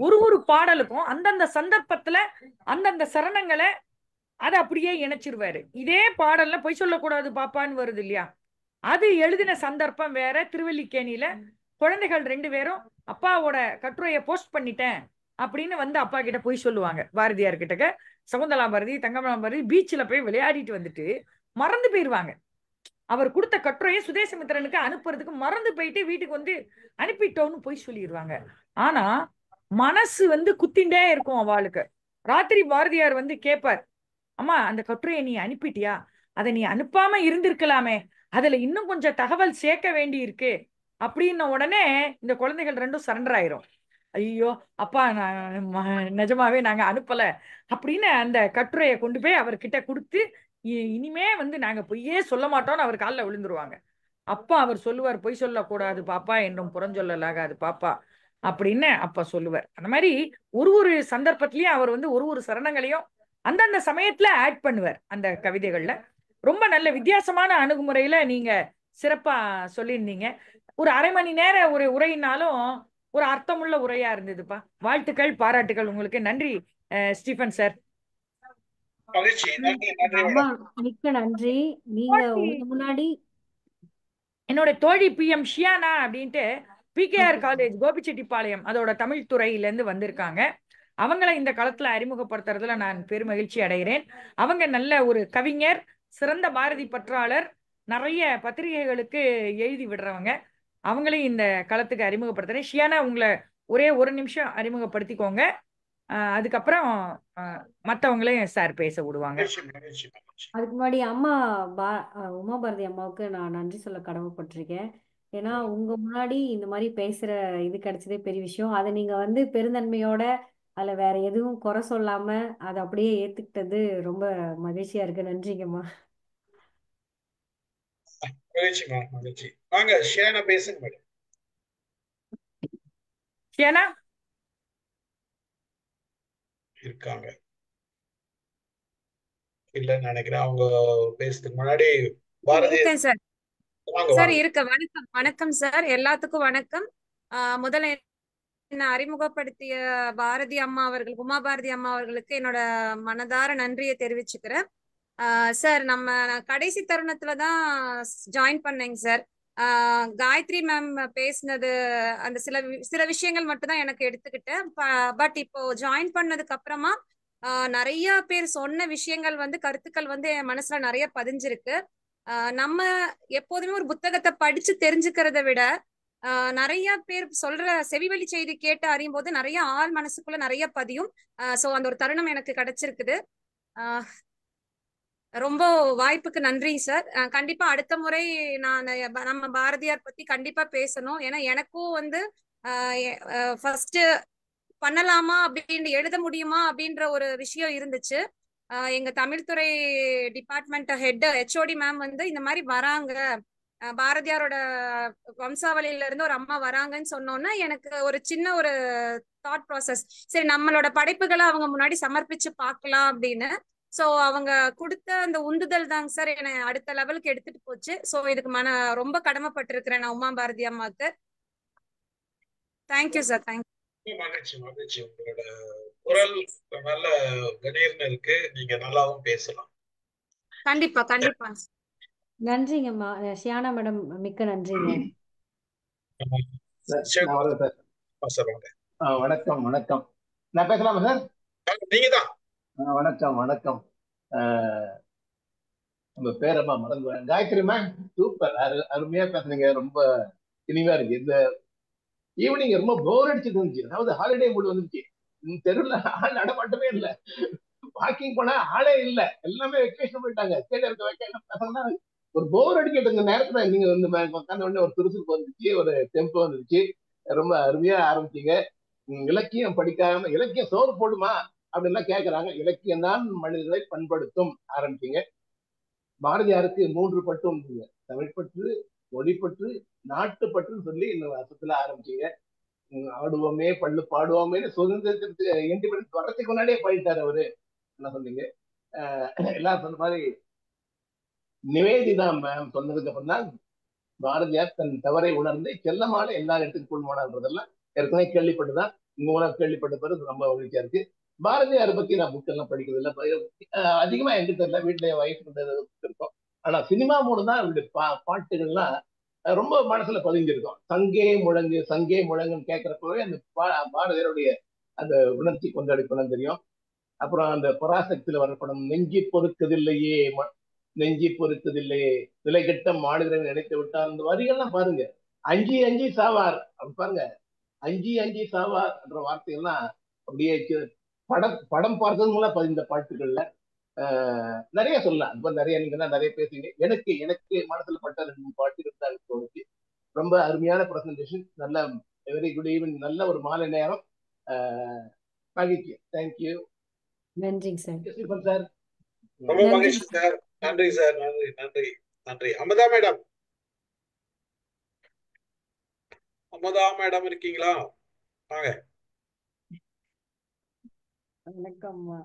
S5: ஒரு பாடலுக்கும் அந்தந்த சந்தர்ப்பத்துல அந்தந்த சரணங்களை அதை அப்படியே இணைச்சிருவாரு. இதே பாடல்ல பொய் சொல்லக்கூடாது பாப்பான்னு வருது இல்லையா, அது எழுதின சந்தர்ப்பம் வேற. திருவல்லிக்கேணியில குழந்தைகள் 2 பேரும் அப்பாவோட கட்டுரையை போஸ்ட் பண்ணிட்டேன் அப்படின்னு வந்து அப்பா கிட்ட போய் சொல்லுவாங்க. பாரதியார் கிட்டக்க சகுந்தலா பாரதி தங்கமலா பாரதி பீச்சில் போய் விளையாடிட்டு வந்துட்டு மறந்து போயிருவாங்க. அவர் கொடுத்த கட்டுரையை சுதேசமித்திரனுக்கு அனுப்புறதுக்கு மறந்து போயிட்டு வீட்டுக்கு வந்து அனுப்பிட்டோன்னு போய் சொல்லிடுவாங்க. ஆனா மனசு வந்து குத்திண்டே இருக்கும் அவளுக்கு. ராத்திரி பாரதியார் வந்து கேட்பார், அம்மா அந்த கட்டுரையை நீ அனுப்பிட்டியா, அதை நீ அனுப்பாம இருந்திருக்கலாமே, அதுல இன்னும் கொஞ்சம் தகவல் சேர்க்க வேண்டி இருக்கு அப்படின்ன உடனே இந்த குழந்தைகள் 2 சரண்டர் ஆயிரும். ஐயோ அப்பா நிஜமாவே நாங்க அனுப்பல அப்படின்னு அந்த கட்டுரையை கொண்டு போய் அவர்கிட்ட கொடுத்து, இனிமே வந்து நாங்க பொய்யே சொல்ல மாட்டோம்னு அவர் காலில் விழுந்துருவாங்க. அப்பா அவர் சொல்லுவார், பொய் சொல்லக்கூடாது பாப்பா, என்றும் புறஞ்சொல்லலாகாது பாப்பா, அப்படின்னு அப்ப சொல்லுவார். அந்த மாதிரி ஒரு ஒரு சந்தர்ப்பத்திலயும் அவர் வந்து ஒரு ஒரு சரணங்களையும் அந்தந்த சமயத்துல ஆட் பண்ணுவார் அந்த கவிதைகள்ல. ரொம்ப நல்ல வித்தியாசமான அணுகுமுறையில நீங்க சிறப்பா சொல்லியிருந்தீங்க. ஒரு அரை மணி நேர ஒரு உரையினாலும் ஒரு அர்த்தமுள்ள உரையா இருந்ததுப்பா. வாழ்த்துக்கள், பாராட்டுகள் உங்களுக்கு. நன்றி ஸ்டீஃபன் சார்.
S1: மகிழ்ச்சி. நன்றி நன்றி
S2: அம்மா
S1: மேடம்.
S2: மிக்க நன்றி. நீங்க உங்க முன்னாடி
S5: என்னோட தோழி PM ஷியானா அப்படின்ட்டு PKR காலேஜ் கோபிச்செட்டிப்பாளையம் அதோட தமிழ் துறையிலேருந்து வந்திருக்காங்க. அவங்கள இந்த களத்துல அறிமுகப்படுத்துறதுல நான் பெருமகிழ்ச்சி அடைகிறேன். அவங்க நல்ல ஒரு கவிஞர், சிறந்த பாரதி பற்றாளர், நிறைய பத்திரிகைகளுக்கு எழுதி விடுறவங்க. அவங்களையும் இந்த களத்துக்கு அறிமுகப்படுத்துறேன். ஷியானா, உங்களை ஒரே ஒரு நிமிஷம் அறிமுகப்படுத்திக்கோங்க. அதுக்கப்புறம் மற்றவங்களையும் சார் பேச விடுவாங்க.
S2: அதுக்கு முன்னாடி அம்மா உமா பாரதி அம்மாவுக்கு நான் நன்றி சொல்ல கடமைப்பட்டிருக்கேன். ஏன்னா உங்க முன்னாடி இந்த மாதிரி பேசுற இது கிடைச்சதே பெரிய விஷயம். அதை நீங்க வந்து பெருந்தன்மையோட அதுல வேற எதுவும் குறை சொல்லாம அதை அப்படியே ஏத்துக்கிட்டது ரொம்ப மகிழ்ச்சியா இருக்கு. நன்றிங்கம்மா.
S1: மகிழ்ச்சிமா, மகிழ்ச்சி. வாங்க ஷியானா பேசுங்க மேடம்.
S5: ஷியானா
S1: இருக்காங்க இல்லன்னு நினைக்கிறேன். அவங்க பேசுறதுக்கு முன்னாடி பாரதி
S11: இருக்கேன் சார்.
S1: வாங்க
S11: சார்
S1: வாங்க.
S11: இருக்க. வணக்கம் வணக்கம் சார், எல்லாத்துக்கும் வணக்கம். முதல்ல என்ன அறிமுகப்படுத்திய பாரதி அம்மா அவர்கள், உமா பாரதி அம்மா அவர்களுக்கு என்னோட மனதார நன்றியை தெரிவிச்சுக்கிறேன். சார், நம்ம கடைசி தருணத்துல தான் ஜாயின் பண்ணேங்க சார். காயத்ரி மேம் பேசினது அந்த சில விஷயங்கள் மட்டும் தான் எனக்கு எடுத்துக்கிட்டேன். பட் இப்போ ஜாயின் பண்ணதுக்கு அப்புறமா நிறைய பேர் சொன்ன விஷயங்கள் வந்து, கருத்துக்கள் வந்து என் மனசுல நிறைய பதிஞ்சிருக்கு. நம்ம எப்போதுமே ஒரு புத்தகத்தை படிச்சு தெரிஞ்சுக்கிறத விட நிறைய பேர் சொல்ற செவிவழி செய்தி கேட்டு அறியும் போது நிறைய ஆள் மனசுக்குள்ள நிறைய பதியும். சோ அந்த ஒரு தருணம் எனக்கு கிடைச்சிருக்குது. ரொம்ப வாய்ப்புக்கு நன்றி சார். கண்டிப்பா அடுத்த முறை நான் நம்ம பாரதியார் பத்தி கண்டிப்பா பேசணும். ஏன்னா எனக்கும் வந்து ஃபர்ஸ்ட் பண்ணலாமா அப்படின்னு, எழுத முடியுமா அப்படின்ற ஒரு விஷயம் இருந்துச்சு. எங்க தமிழ்துறை டிபார்ட்மெண்ட் ஹெட் HOD மேம் வந்து இந்த மாதிரி வராங்க, பாரதியாரோட வம்சாவளியில இருந்து ஒரு அம்மா வராங்கன்னு சொன்னோன்னா எனக்கு ஒரு சின்ன ஒரு தாட் ப்ராசஸ், சரி நம்மளோட படைப்புகளை அவங்க முன்னாடி சமர்ப்பிச்சு பார்க்கலாம் அப்படின்னு. சோ அவங்க கொடுத்த அந்த உந்துதல் தாங்க சார் என்னை அடுத்த லெவலுக்கு எடுத்துட்டு போச்சு. சோ இதுக்கு ரொம்ப கடமைப்பட்டிருக்கிறேன் நான் உமா பாரதி அம்மாவுக்கு. Thank you sir. தேங்க்யூ.
S1: மகிழ்ச்சி மகிழ்ச்சி. உங்களோட குரல் நல்ல கணீர்னு இருக்கு. நீங்க நல்லாவும் பேசலாம்.
S11: கண்டிப்பா கண்டிப்பா.
S2: நன்றிங்கம்மா ஷியானா மேடம், மிக்க நன்றிங்க.
S12: வணக்கம் வணக்கம். நான் பேசலாமா சார்?
S1: நீங்க தான்.
S12: வணக்கம் வணக்கம். உங்க பேரம்மா மறந்து, காயத்ரி மேம் சூப்பர், அருமையா பேசுனீங்க. ரொம்ப இனிமையா இருக்கு. இந்த ஈவினிங் ரொம்ப போர் அடிச்சுட்டு இருந்துச்சு. அதாவது ஹாலிடே மூடு வந்துருச்சு. தெருவில் ஆள் நடமாட்டமே இல்லை. வாக்கிங் போனா ஆளே இல்லை, எல்லாமே வெக்கேஷன் போயிட்டாங்க. ஸ்டேட் இருக்க வெக்கேஷன். ஒரு போர் அடிக்கிட்டு இருந்த நேரத்துல நீங்க வந்து உட்காந்த உடனே ஒரு சுறுசுறுப்பு வந்துருச்சு, ஒரு டெம்போ வந்துருச்சு. ரொம்ப அருமையா ஆரம்பிச்சீங்க. இலக்கியம் படிக்காம இலக்கியம் சோறு போடுமா அப்படின்லாம் கேட்கறாங்க. இலக்கியம் தான் மனிதர்களை பண்படுத்தும் ஆரம்பிச்சீங்க. பாரதியாருக்கு 3 பட்டு உண்டுங்க: தமிழ்பற்று, மொழிப்பற்று, நாட்டுப்பற்றுன்னு சொல்லி இந்த வருஷத்துல ஆரம்பிச்சீங்க. ஆடுவோமே பள்ளு பாடுவோமே சுதந்திரத்துக்கு இண்டிபெண்டன்ஸ் வரதுக்கு முன்னாடியே போயிட்டாரு அவரு. என்ன சொன்னீங்க? எல்லாம் சொன்ன மாதிரி நிவேதிதா மேம் சொன்னதுக்கு அப்புறம் தான் பாரதியார் தன் தவறை உணர்ந்து செல்லமான எல்லா இடத்துக்கு கொண்டு போனான்றதெல்லாம் ஏற்கனவே கேள்விப்பட்டுதான் உங்க மூலம் கேள்விப்பட்ட பிறகு ரொம்ப மகிழ்ச்சியா இருக்கு. பாரதியாரை பத்தி நான் புக் எல்லாம் படிக்கிறது இல்லை, அதிகமா எங்கிட்ட தெரியல. வீட்டுல வைஃப் இருக்கும். ஆனா சினிமா மூலம் தான் அவருடைய பாட்டுகள்லாம் ரொம்ப மனசுல பதிஞ்சிருக்கும். சங்கே முழங்கு சங்கே முழங்குன்னு கேட்கிறப்பவே அந்த பாரதியாருடைய அந்த உணர்ச்சி கொந்தளிப்பெல்லாம் தெரியும். அப்புறம் அந்த பராசக்தியில வர படம் நெஞ்சி பொறுக்கதில்லையே, நெஞ்சி பொறுக்கதில்லையே, விலை கட்ட மாடுகிறவன் நினைத்து விட்டார். அந்த வரிகள்லாம் பாருங்க. அஞ்சி அஞ்சி சாவார் அப்படி பாருங்க. அஞ்சி அஞ்சி சாவார் என்ற வார்த்தைகள்லாம் அப்படியே படம் பார்த்தது மூலம் பதிந்த பாட்டுகள்ல நிறைய சொல்லலாம். இப்ப நிறைய நீங்க நிறைய பேசுறீங்க. எனக்கு மனசுல பட்ட 2 பாட்டுகள் தான் தோணுச்சு. ரொம்ப அருமையான பிரசன்டேஷன். நல்ல வெரி குட் ஈவினிங். நல்ல ஒரு மாலை நேரம். மகிழ்ச்சி. தேங்க்யூ.
S2: நன்றிங்க சார்.
S12: சார்
S1: ரொம்ப மகிழ்ச்சி சார். நன்றி சார். நன்றி நன்றி நன்றி. அமுதா மேடம், அமுதா மேடம் இருக்கீங்களா? வாங்க.
S13: வணக்கம்மா.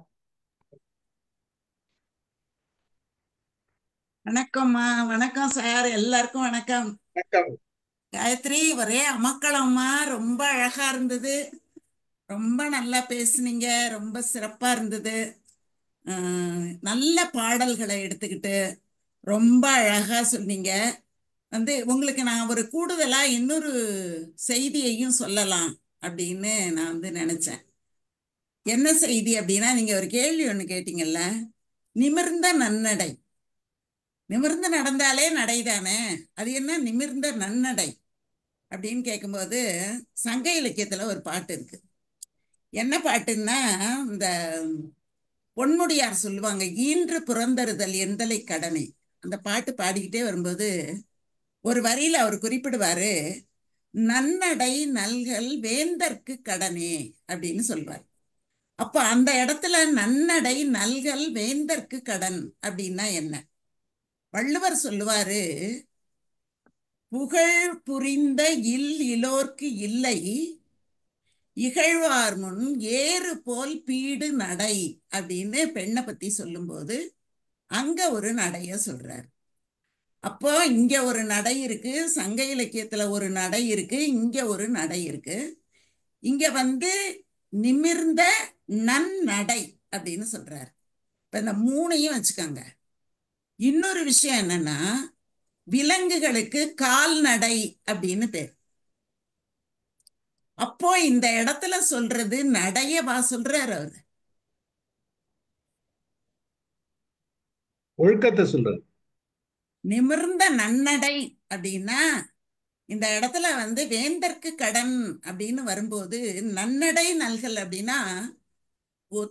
S14: வணக்கம்மா. வணக்கம் சார், எல்லாருக்கும் வணக்கம்.
S1: வணக்கம்.
S14: காயத்ரி, ஒரே அமக்களம்மா, ரொம்ப அழகா இருந்தது, ரொம்ப நல்லா பேசுனீங்க, ரொம்ப சிறப்பா இருந்தது. நல்ல பாடல்களை எடுத்துக்கிட்டு ரொம்ப அழகா சொன்னீங்க. உங்களுக்கு நான் ஒரு கூடுதலா இன்னொரு செய்தியையும் சொல்லலாம் அப்படின்னு நான் நினைச்சேன். என்ன செய்தி அப்படின்னா, நீங்க ஒரு கேள்வி ஒண்ணு கேட்டீங்கல்ல, நிமிர்ந்த நன்னடை. நிமிர்ந்து நடந்தாலே நடைதானே, அது என்ன நிமிர்ந்த நன்னடை அப்படின்னு கேட்கும்போது சங்க இலக்கியத்துல ஒரு பாட்டு இருக்கு. என்ன பாட்டுன்னா, இந்த பொன்முடியார் சொல்லுவாங்க, ஈன்று புறந்தறுதல் எந்தலை கடனை. அந்த பாட்டு பாடிக்கிட்டே வரும்போது ஒரு வரியில அவர் குறிப்பிடுவாரு, நன்னடை நல்கல் வேந்தற்கு கடனே அப்படின்னு சொல்வார். அப்ப அந்த இடத்துல நன்னடை நல்கல் வேந்தற்கு கடன் அப்படின்னா என்ன? வள்ளுவர் சொல்லுவாரு, புகழ் புரிந்த இலோர்க்கு இல்லை, இகழ்வார் முன் ஏறு போல் பீடு நடை அப்படின்னு பெண்ணை பத்தி சொல்லும்போது அங்க ஒரு நடைய சொல்றார். அப்போ இங்க ஒரு நடை இருக்கு, சங்க இலக்கியத்துல ஒரு நடை இருக்கு, இங்க ஒரு நடை இருக்கு. இங்க நிமிர்ந்த நன்னடை அப்படின்னு சொல்றாரு. இப்ப இந்த மூணையும் வச்சுக்காங்க. இன்னொரு விஷயம் என்னன்னா, விலங்குகளுக்கு கால்நடை அப்படின்னு பேர். அப்போ இந்த இடத்துல சொல்றது நடையவா சொல்றாரு அவரு?
S1: ஒழுக்கத்தை சொல்றாரு.
S14: நிமிர்ந்த நன்னடை அப்படின்னா இந்த இடத்துல வேந்தற்கு கடன் அப்படின்னு வரும்போது, நன்னடை நல்கல் அப்படின்னா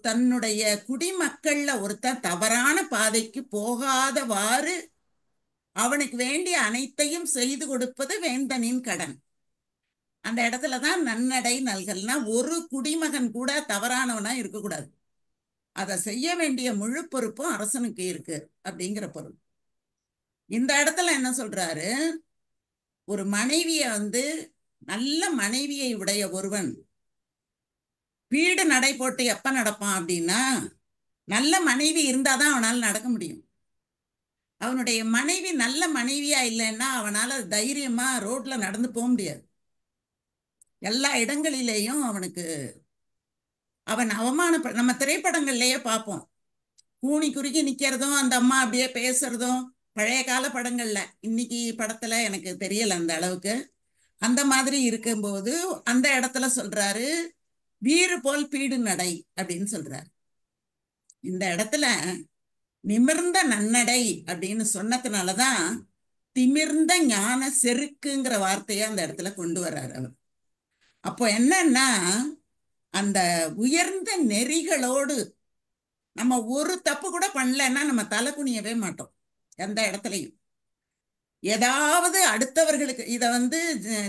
S14: தன்னுடைய குடிமக்கள்ல ஒருத்தன் தவறான பாதைக்கு போகாதவாறு அவனுக்கு வேண்டிய அனைத்தையும் செய்து கொடுப்பது வேந்தனின் கடன். அந்த இடத்துலதான் நன்னடை நல்கல்னா, ஒரு குடிமகன் கூட தவறானவனா இருக்கக்கூடாது, அதை செய்ய வேண்டிய முழு பொறுப்பும் அரசனுக்கு இருக்கு அப்படிங்கிற பொருள். இந்த இடத்துல என்ன சொல்றாரு, ஒரு மனைவிய நல்ல மனைவியை உடைய ஒருவன் வீடு நடை போட்டு எப்ப நடப்பான் அப்படின்னா, நல்ல மனைவி இருந்தாதான் அவனால் நடக்க முடியும். அவனுடைய மனைவி நல்ல மனைவியா இல்லைன்னா அவனால தைரியமா ரோட்ல நடந்து போக முடியாது. எல்லா இடங்களிலேயும் அவன் நம்ம திரைப்படங்கள்லயே பார்ப்போம், கூனி குறுக்கி நிக்கிறதும் அந்த அம்மா அப்படியே பேசுறதும் பழைய கால படங்கள்ல. இன்னைக்கு படத்துல எனக்கு தெரியல அந்த அளவுக்கு. அந்த மாதிரி இருக்கும்போது அந்த இடத்துல சொல்றாரு, வீறு போல் பீடு நடை அப்படின்னு சொல்றாரு. இந்த இடத்துல நிமிர்ந்த நன்னடை அப்படின்னு சொன்னதுனாலதான் திமிர்ந்த ஞான செருக்குங்கிற வார்த்தையை அந்த இடத்துல கொண்டு வர்றாரு அவர். அப்போ என்னன்னா, அந்த உயர்ந்த நெறிகளோடு நம்ம ஒரு தப்பு கூட பண்ணலன்னா நம்ம தலை குனியவே மாட்டோம் எந்த இடத்துலையும். ஏதாவது அடுத்தவர்களுக்கு இத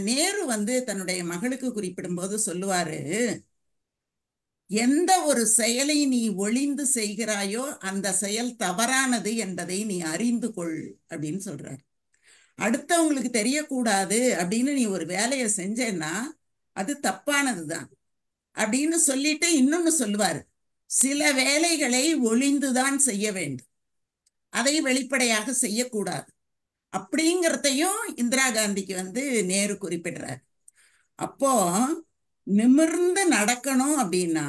S14: நேரு தன்னுடைய மகளுக்கு குறிப்பிடும் போது சொல்லுவாரு, எந்த ஒரு செயலை நீ ஒளிந்து செய்கிறாயோ அந்த செயல் தவறானது என்பதை நீ அறிந்து கொள் அப்படின்னு சொல்றாரு. அடுத்தவங்களுக்கு தெரியக்கூடாது அப்படின்னு நீ ஒரு வேலையை செஞ்சேன்னா அது தப்பானதுதான் அப்படின்னு சொல்லிட்டு இன்னொன்னு சொல்லுவாரு, சில வேலைகளை ஒளிந்துதான் செய்ய வேண்டும், அதை வெளிப்படையாக செய்யக்கூடாது அப்படிங்கிறதையும் இந்திரா காந்திக்கு நேரு குறிப்பிடுறார். அப்போ நிமிர்ந்து நடக்கணும் அப்படின்னா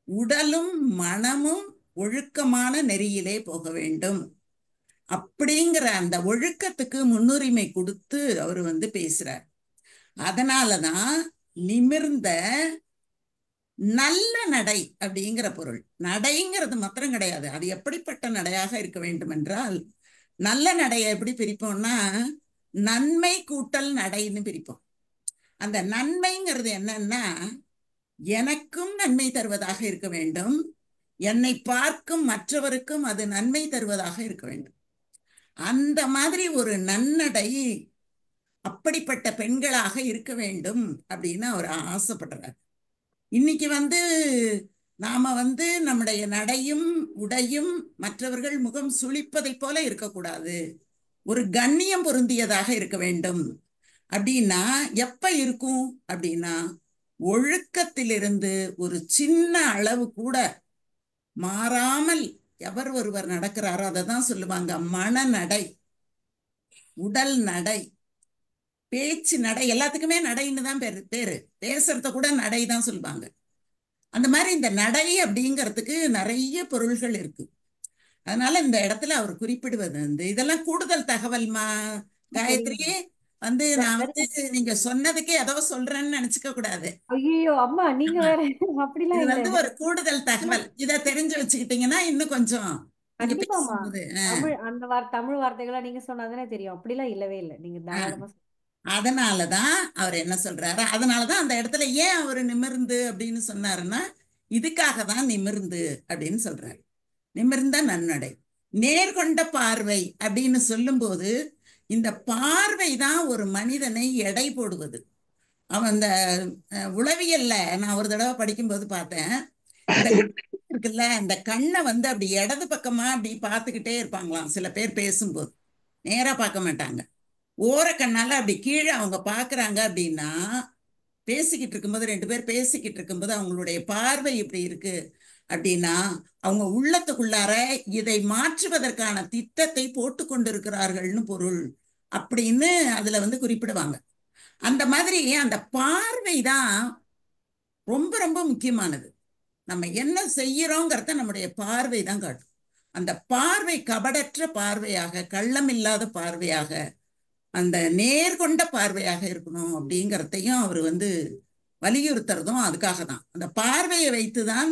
S14: உடலும் மனமும் ஒழுக்கமான நெறியிலே போக வேண்டும் அப்படிங்கிற அந்த ஒழுக்கத்துக்கு முன்னுரிமை கொடுத்து அவர் பேசுறார். அதனாலதான் நிமிர்ந்த நல்ல நடை அப்படிங்கிற பொருள். நடைங்கிறது மாத்திரம் கிடையாது, அது எப்படிப்பட்ட நடையாக இருக்க வேண்டும் என்றால், நல்ல நடையை எப்படி பிரிப்போம்னா நன்மை கூட்டல் நடைன்னு பிரிப்போம். அந்த நன்மைங்கிறது என்னன்னா, எனக்கும் நன்மை தருவதாக இருக்க வேண்டும், என்னை பார்க்கும் மற்றவருக்கும் அது நன்மை தருவதாக இருக்க வேண்டும். அந்த மாதிரி ஒரு நன்னடை, அப்படிப்பட்ட பெண்களாக இருக்க வேண்டும் அப்படின்னு அவர் ஆசைப்படுறார். இன்னைக்கு நாம நம்முடைய நடையும் உடையும் மற்றவர்கள் முகம் சுளிப்பதை போல இருக்கக்கூடாது, ஒரு கண்ணியம் பொருந்தியதாக இருக்க வேண்டும். அப்படின்னா எப்ப இருக்கும் அப்படின்னா, ஒழுக்கத்திலிருந்து ஒரு சின்ன அளவு கூட மாறாமல் எவர் ஒருவர் நடக்கிறாரோ அதை தான் சொல்லுவாங்க மனநடை, உடல் நடை, பேச்சு நடை. எல்லாத்துக்குமே நடைன்னு தான் பேரு. பேசுறத கூட நடை தான் சொல்லுவாங்க. அந்த மாதிரி இந்த நடை அப்படிங்கிறதுக்கு நிறைய பொருள்கள் இருக்கு. அதனால இந்த இடத்துல அவர் குறிப்பிடுவது வந்து இதெல்லாம் கூடுதல் தகவல்மா காயத்ரி. வந்து நான் வந்து நீங்க சொன்னதுக்கே ஏதோ சொல்றேன்னு நினைச்சுக்க கூடாது.
S2: ஐயோ அம்மா நீங்க வேற அப்படிலாம்
S14: இது
S2: இல்ல.
S14: வந்து ஒரு கூடுதல் தகவல். இத தெரிஞ்சு வச்சுக்கிட்டீங்கன்னா இன்னும் கொஞ்சம் நீங்க
S2: கண்டிப்பாமா
S14: பேசும்போது
S2: தமிழ் வார்த்தைகளா நீங்க சொன்னாதானே தெரியும். அப்படிலாம் இல்லவே இல்லை. நீங்க தாராளமா
S14: அதனாலதான் அவர் என்ன சொல்றாரு, அதனாலதான் அந்த இடத்துல ஏன் அவரு நிமிர்ந்து அப்படின்னு சொன்னாருன்னா இதுக்காக தான் நிமிர்ந்து அப்படின்னு சொல்றாரு. நிமிர்ந்த நன்னடை, நேர்கொண்ட பார்வை அப்படின்னு சொல்லும்போது இந்த பார்வை தான் ஒரு மனிதனை எடை போடுவது. அவன் அந்த உளவியல்ல நான் ஒரு தடவை படிக்கும்போது பார்த்தேன், இந்த இருக்குல்ல இந்த கண்ணை வந்து அப்படி இடது பக்கமா அப்படி பார்த்துக்கிட்டே இருப்பாங்களாம். சில பேர் பேசும்போது நேரா பார்க்க மாட்டாங்க, ஓர கண்ணால அப்படி கீழே அவங்க பாக்குறாங்க. அப்படின்னா பேசிக்கிட்டு இருக்கும்போது, 2 பேர் பேசிக்கிட்டு இருக்கும்போது அவங்களுடைய பார்வை இப்படி இருக்கு அப்படின்னா அவங்க உள்ளத்துக்குள்ளார இதை மாற்றுவதற்கான திட்டத்தை போட்டு கொண்டிருக்கிறார்கள்னு பொருள் அப்படின்னு அதுல வந்து குறிப்பிடுவாங்க. அந்த மாதிரி அந்த பார்வை தான் ரொம்ப ரொம்ப முக்கியமானது. நம்ம என்ன செய்யறோங்கிறத நம்முடைய பார்வை தான் காட்டும். அந்த பார்வை கபடற்ற பார்வையாக, கள்ளம் இல்லாத பார்வையாக, அந்த நேர்கொண்ட பார்வையாக இருக்கணும் அப்படிங்கிறதையும் அவர் வந்து வலியுறுத்துறதும் அதுக்காக தான். அந்த பார்வையை வைத்துதான்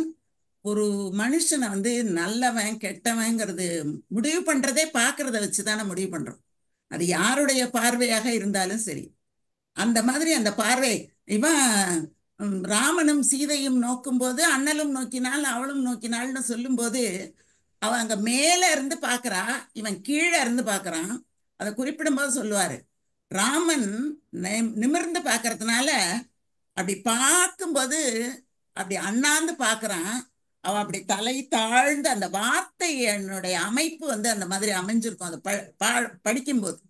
S14: ஒரு மனுஷனை வந்து நல்லவன் கெட்டவங்கிறது முடிவு பண்றதே பார்க்கறத வச்சுதானே முடிவு பண்றோம். அது யாருடைய பார்வையாக இருந்தாலும் சரி. அந்த மாதிரி அந்த பார்வை இவன் ராமனும் சீதையும் நோக்கும் போது அண்ணலும் நோக்கினாள் அவளும் நோக்கினாள்னு சொல்லும் போது அவன் அங்க மேல இருந்து பாக்குறா, இவன் கீழே இருந்து பாக்குறான். அதை குறிப்பிடும்போது சொல்லுவாரு, ராமன் நிமிர்ந்து பாக்குறதுனால அப்படி பார்க்கும்போது அப்படி அண்ணாந்து பாக்குறான், அவன் அப்படி தலை தாழ்ந்து, அந்த வார்த்தை என்னுடைய அமைப்பு வந்து அந்த மாதிரி அமைஞ்சிருக்கும். அதை படிக்கும்போது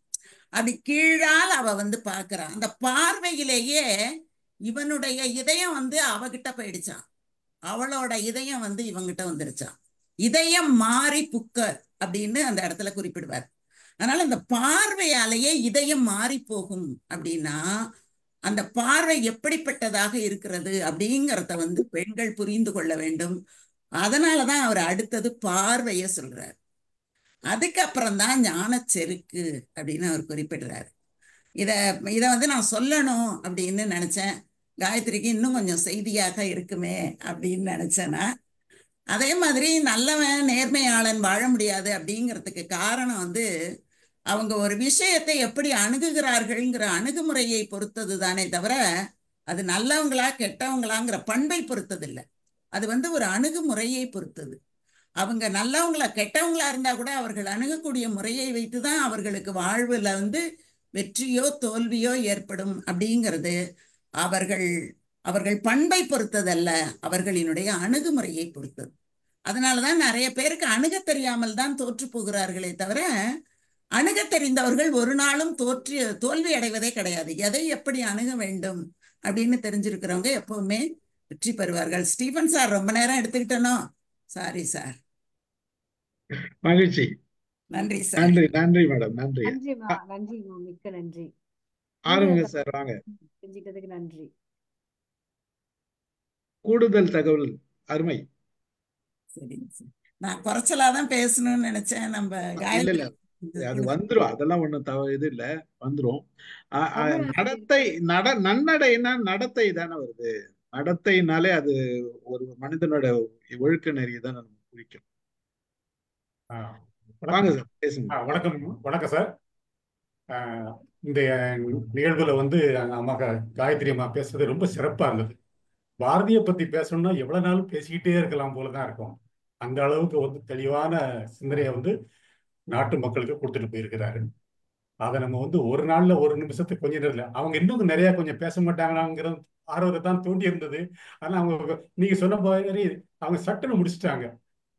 S14: அப்படி கீழால் அவ வந்து பாக்குறான். அந்த பார்வையிலேயே இவனுடைய இதயம் வந்து அவகிட்ட போயிடுச்சான், அவளோட இதயம் வந்து இவங்கிட்ட வந்துருச்சான். இதயம் மாறி புக்க அப்படின்னு அந்த இடத்துல குறிப்பிடுவார். அதனால அந்த பார்வையாலேயே இதயம் மாறி போகும் அப்படின்னா அந்த பார்வை எப்படிப்பட்டதாக இருக்கிறது அப்படிங்கிறத வந்து பெண்கள் புரிந்து கொள்ள வேண்டும். அதனாலதான் அவர் அடுத்தது பார்வைய சொல்றார். அதுக்கப்புறம் தான் ஞான செருக்கு அப்படின்னு அவர் குறிப்பிடுறாரு. இத வந்து நான் சொல்லணும் அப்படின்னு நினைச்சேன். காயத்ரிக்கு இன்னும் கொஞ்சம் செய்தியாக இருக்குமே அப்படின்னு நினைச்சேன்னா, அதே மாதிரி நல்லவன் நேர்மையாளன் வாழ முடியாது அப்படிங்கிறதுக்கு காரணம் வந்து அவங்க ஒரு விஷயத்தை எப்படி அணுகுகிறார்கள்ங்கிற அணுகுமுறையை பொறுத்தது தானே தவிர அது நல்லவங்களா கெட்டவங்களாங்கிற பண்பை பொறுத்தது இல்லை. அது வந்து ஒரு அணுகுமுறையை பொறுத்தது. அவங்க நல்லவங்களா கெட்டவங்களா இருந்தா கூட அவர்கள் அணுகக்கூடிய முறையை வைத்துதான் அவர்களுக்கு வாழ்வுல வந்து வெற்றியோ தோல்வியோ ஏற்படும் அப்படிங்கிறது அவர்கள் பண்பை பொறுத்ததல்ல, அவர்களினுடைய அணுகுமுறையை பொறுத்தது. அதனாலதான் நிறைய பேருக்கு அணுக தெரியாமல் தான் தோற்று போகிறார்களே தவிர அணுக தெரிந்தவர்கள் ஒரு நாளும் தோல்வி அடைவதே கிடையாது. எதை எப்படி அணுக வேண்டும் அப்படின்னு தெரிஞ்சிருக்கிறவங்க எப்பவுமே வெற்றி பெறுவார்கள். ஸ்டீபன் சார் ரொம்ப நேரம் எடுத்துக்கிட்டனோ, சாரி சார்.
S1: மகிழ்ச்சி,
S14: நன்றி சார்.
S1: நன்றி நன்றி மேடம், நன்றி.
S2: நன்றிமா, மிக்க நன்றி.
S1: ஆரம்பிங்க சார், வாங்க.
S2: செஞ்சிட்டதுக்கு நன்றி.
S1: கூடுதல் தகவல் அருமை.
S14: சரிங்க சார், நான் குறைச்சலாதான் பேசணும்னு நினைச்சேன். நம்ம
S1: இல்ல அது வந்துரும், அதெல்லாம் ஒண்ணும் இது இல்ல, வந்துரும். நடத்தை நன்னடைன்னா நடத்தை தானே வருது. நடத்தைனாலே அது ஒரு மனிதனோட ஒழுக்க நெறியை தான் நம்ம குறிக்கும். வாங்க சார், பேசுங்க.
S15: வணக்கம் சார். இந்த நிகழ்வுல வந்து அம்மா காயத்ரி அம்மா பேசுறது ரொம்ப சிறப்பா இருந்தது. பாரதியை பத்தி பேசணும்னா எவ்வளவு நாளும் பேசிக்கிட்டே இருக்கலாம் போலதான் இருக்கும். அந்த அளவுக்கு வந்து தெளிவான சிந்தனையை வந்து நாட்டு மக்களுக்கு கொடுத்துட்டு போயிருக்கிறாரு. அதை நம்ம வந்து ஒரு நாள்ல ஒரு நிமிஷத்துக்கு கொஞ்ச நேரம் இல்லை, அவங்க இன்னும் நிறைய கொஞ்சம் பேச மாட்டாங்களாங்கிற ஆர்வத்தை தான் தோண்டி இருந்தது. ஆனா அவங்க நீங்க சொன்ன மாதிரி அவங்க சட்டுன்னு முடிச்சுட்டாங்க.